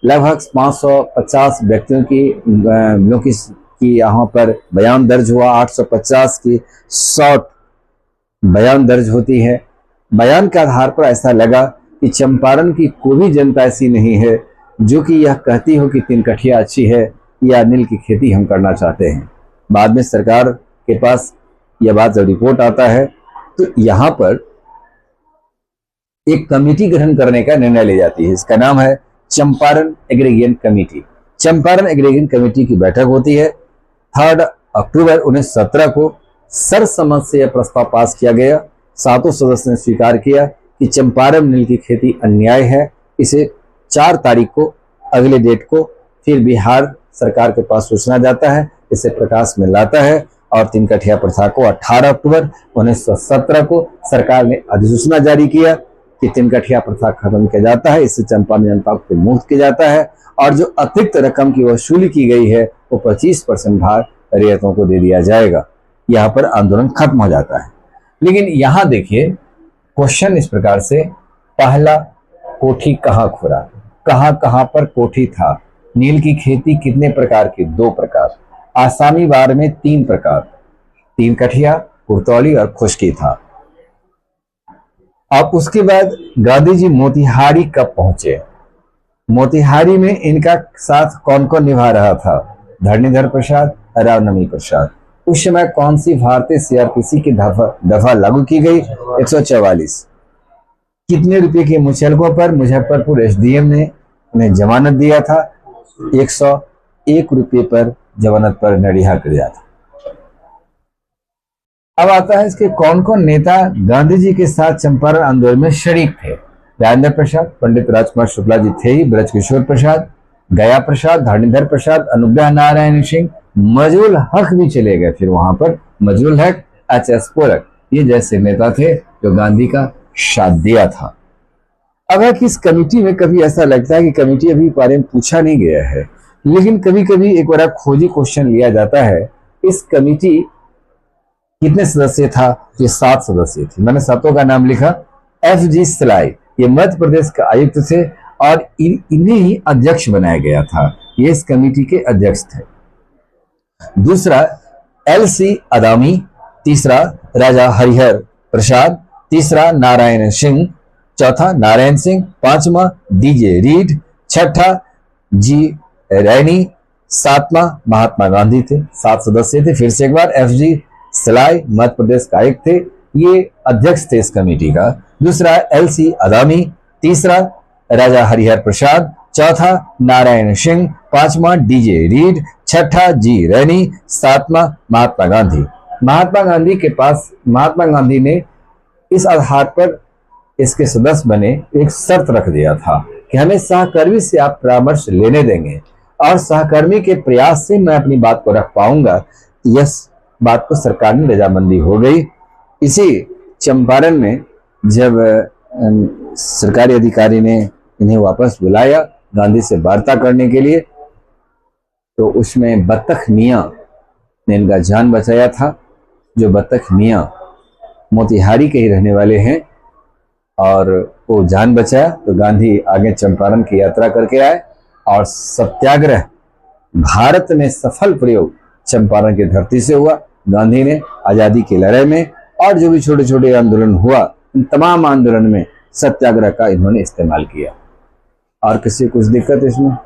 लगभग 550 व्यक्तियों की यहाँ पर बयान दर्ज हुआ। 850 की शॉर्ट बयान दर्ज होती है। बयान के आधार पर ऐसा लगा कि चंपारण की कोई भी जनता ऐसी नहीं है जो कि यह कहती हो कि तिनकठिया अच्छी है या नील की खेती हम करना चाहते हैं। बाद में सरकार के पास यह बात जब रिपोर्ट आता है, तो यहाँ पर एक कमेटी गठन करने का निर्णय ले जाती है। इसका नाम है Champaran aggregation committee. Champaran aggregation committee की बैठक होती है। 3 अक्टूबर 1917 को सर्वसम्मत से यह प्रस्ताव पास किया गया। 7 सदस्य ने स्वीकार किया कि चंपारण नील की खेती अन्याय है। इसे 4 तारीख को, अगले डेट को, फिर बिहार सरकार के पास सूचना जाता है, इसे प्रकाश में लाता है, और तिनकठिया प्रथा को 18 अक्टूबर 1917 को सरकार ने अधिसूचना जारी किया कि तिनकठिया प्रथा खत्म किया जाता है, इससे चंपारण जनता को मुक्त किया जाता है, और जो अतिरिक्त रकम की वसूली की गई है वो 25% भाग रियायतों को दे दिया जाएगा। यहाँ पर आंदोलन खत्म हो जाता है। लेकिन यहाँ देखिए क्वेश्चन इस प्रकार से, पहला, कोठी कहाँ खुरा, कहाँ पर कोठी था। नील की खेती कितने प्रकार की? 2 प्रकार। आसामी वार में 3 प्रकार, तिनकठिया, कुर्तौली और खुशकी था। अब उसके बाद गांधी जी मोतिहारी कब पहुंचे? मोतिहारी में इनका साथ कौन कौन निभा रहा था? धरणीधर प्रसाद, रामनवी प्रसाद। उस समय कौन सी भारतीय सीआरपीसी की दफा लागू की गई? 144। कितने रुपए के मुचलकों पर मुजफ्फरपुर एसडीएम ने उन्हें जमानत दिया था? 101 रुपये पर जमानत पर रिहा कर दिया था। अब आता है इसके कौन कौन नेता गांधी जी के साथ चंपारण आंदोलन में शरीक थे। राजेंद्र प्रसाद, पंडित राजकुमार शुक्ला जी थे ही, ब्रजकिशोर प्रसाद, गया प्रसाद, धरणीधर प्रसाद, अनुग्रह नारायण सिंह, मजरुल हक भी चले गए। फिर वहां पर मजरुल हक, एच.एस. पोलक, ये जैसे नेता थे जो गांधी का साथ दिया था। अब है कि इस कमेटी में कभी ऐसा लगता है कि कमेटी अभी बारे में पूछा नहीं गया है, लेकिन कभी कभी एक बार खोजी क्वेश्चन लिया जाता है। इस कमेटी कितने सदस्य था? ये 7 सदस्य थे। मैंने 7 का नाम लिखा। F.G. सिलाई, ये मध्य प्रदेश का आयुक्त थे, और इन्हें ही अध्यक्ष बनाया गया था। ये इस कमेटी के अध्यक्ष थे। दूसरा L.C. अदामी, तीसरा राजा हरिहर प्रसाद, तीसरा नारायण सिंह, चौथा नारायण सिंह, पांचवा D.J. रीड, छठा G. रैनी, 7वां महात्मा गांधी थे। 7 सदस्य थे। फिर से एक बार, F.G. सिलाई मध्य प्रदेश का आयुक्त थे, ये अध्यक्ष थे इस कमेटी का। दूसरा L.C. अदामी, तीसरा राजा हरिहर प्रसाद, चौथा नारायण सिंह, पांचवा D.J. रीड, छठा G. रैनी, 7वां महात्मा गांधी। महात्मा गांधी ने इस आधार पर इसके सदस्य बने, एक शर्त रख दिया था कि हमें सहकर्मी से आप परामर्श लेने देंगे, और सहकर्मी के प्रयास से मैं अपनी बात को रख पाऊंगा। यस बात को सरकार में रजामंदी हो गई। इसी चंपारण में जब सरकारी अधिकारी ने इन्हें वापस बुलाया गांधी से वार्ता करने के लिए, तो उसमें बत्तख मियाँ ने इनका जान बचाया था। जो बत्तख मियाँ मोतिहारी के ही रहने वाले हैं, और वो जान बचाया तो गांधी आगे चंपारण की यात्रा करके आए और सत्याग्रह भारत में सफल प्रयोग चंपारण की धरती से हुआ। गांधी ने आजादी की लड़ाई में और जो भी छोटे छोटे आंदोलन हुआ, इन तमाम आंदोलन में सत्याग्रह का इन्होंने इस्तेमाल किया। और किसी कुछ दिक्कत इसमें?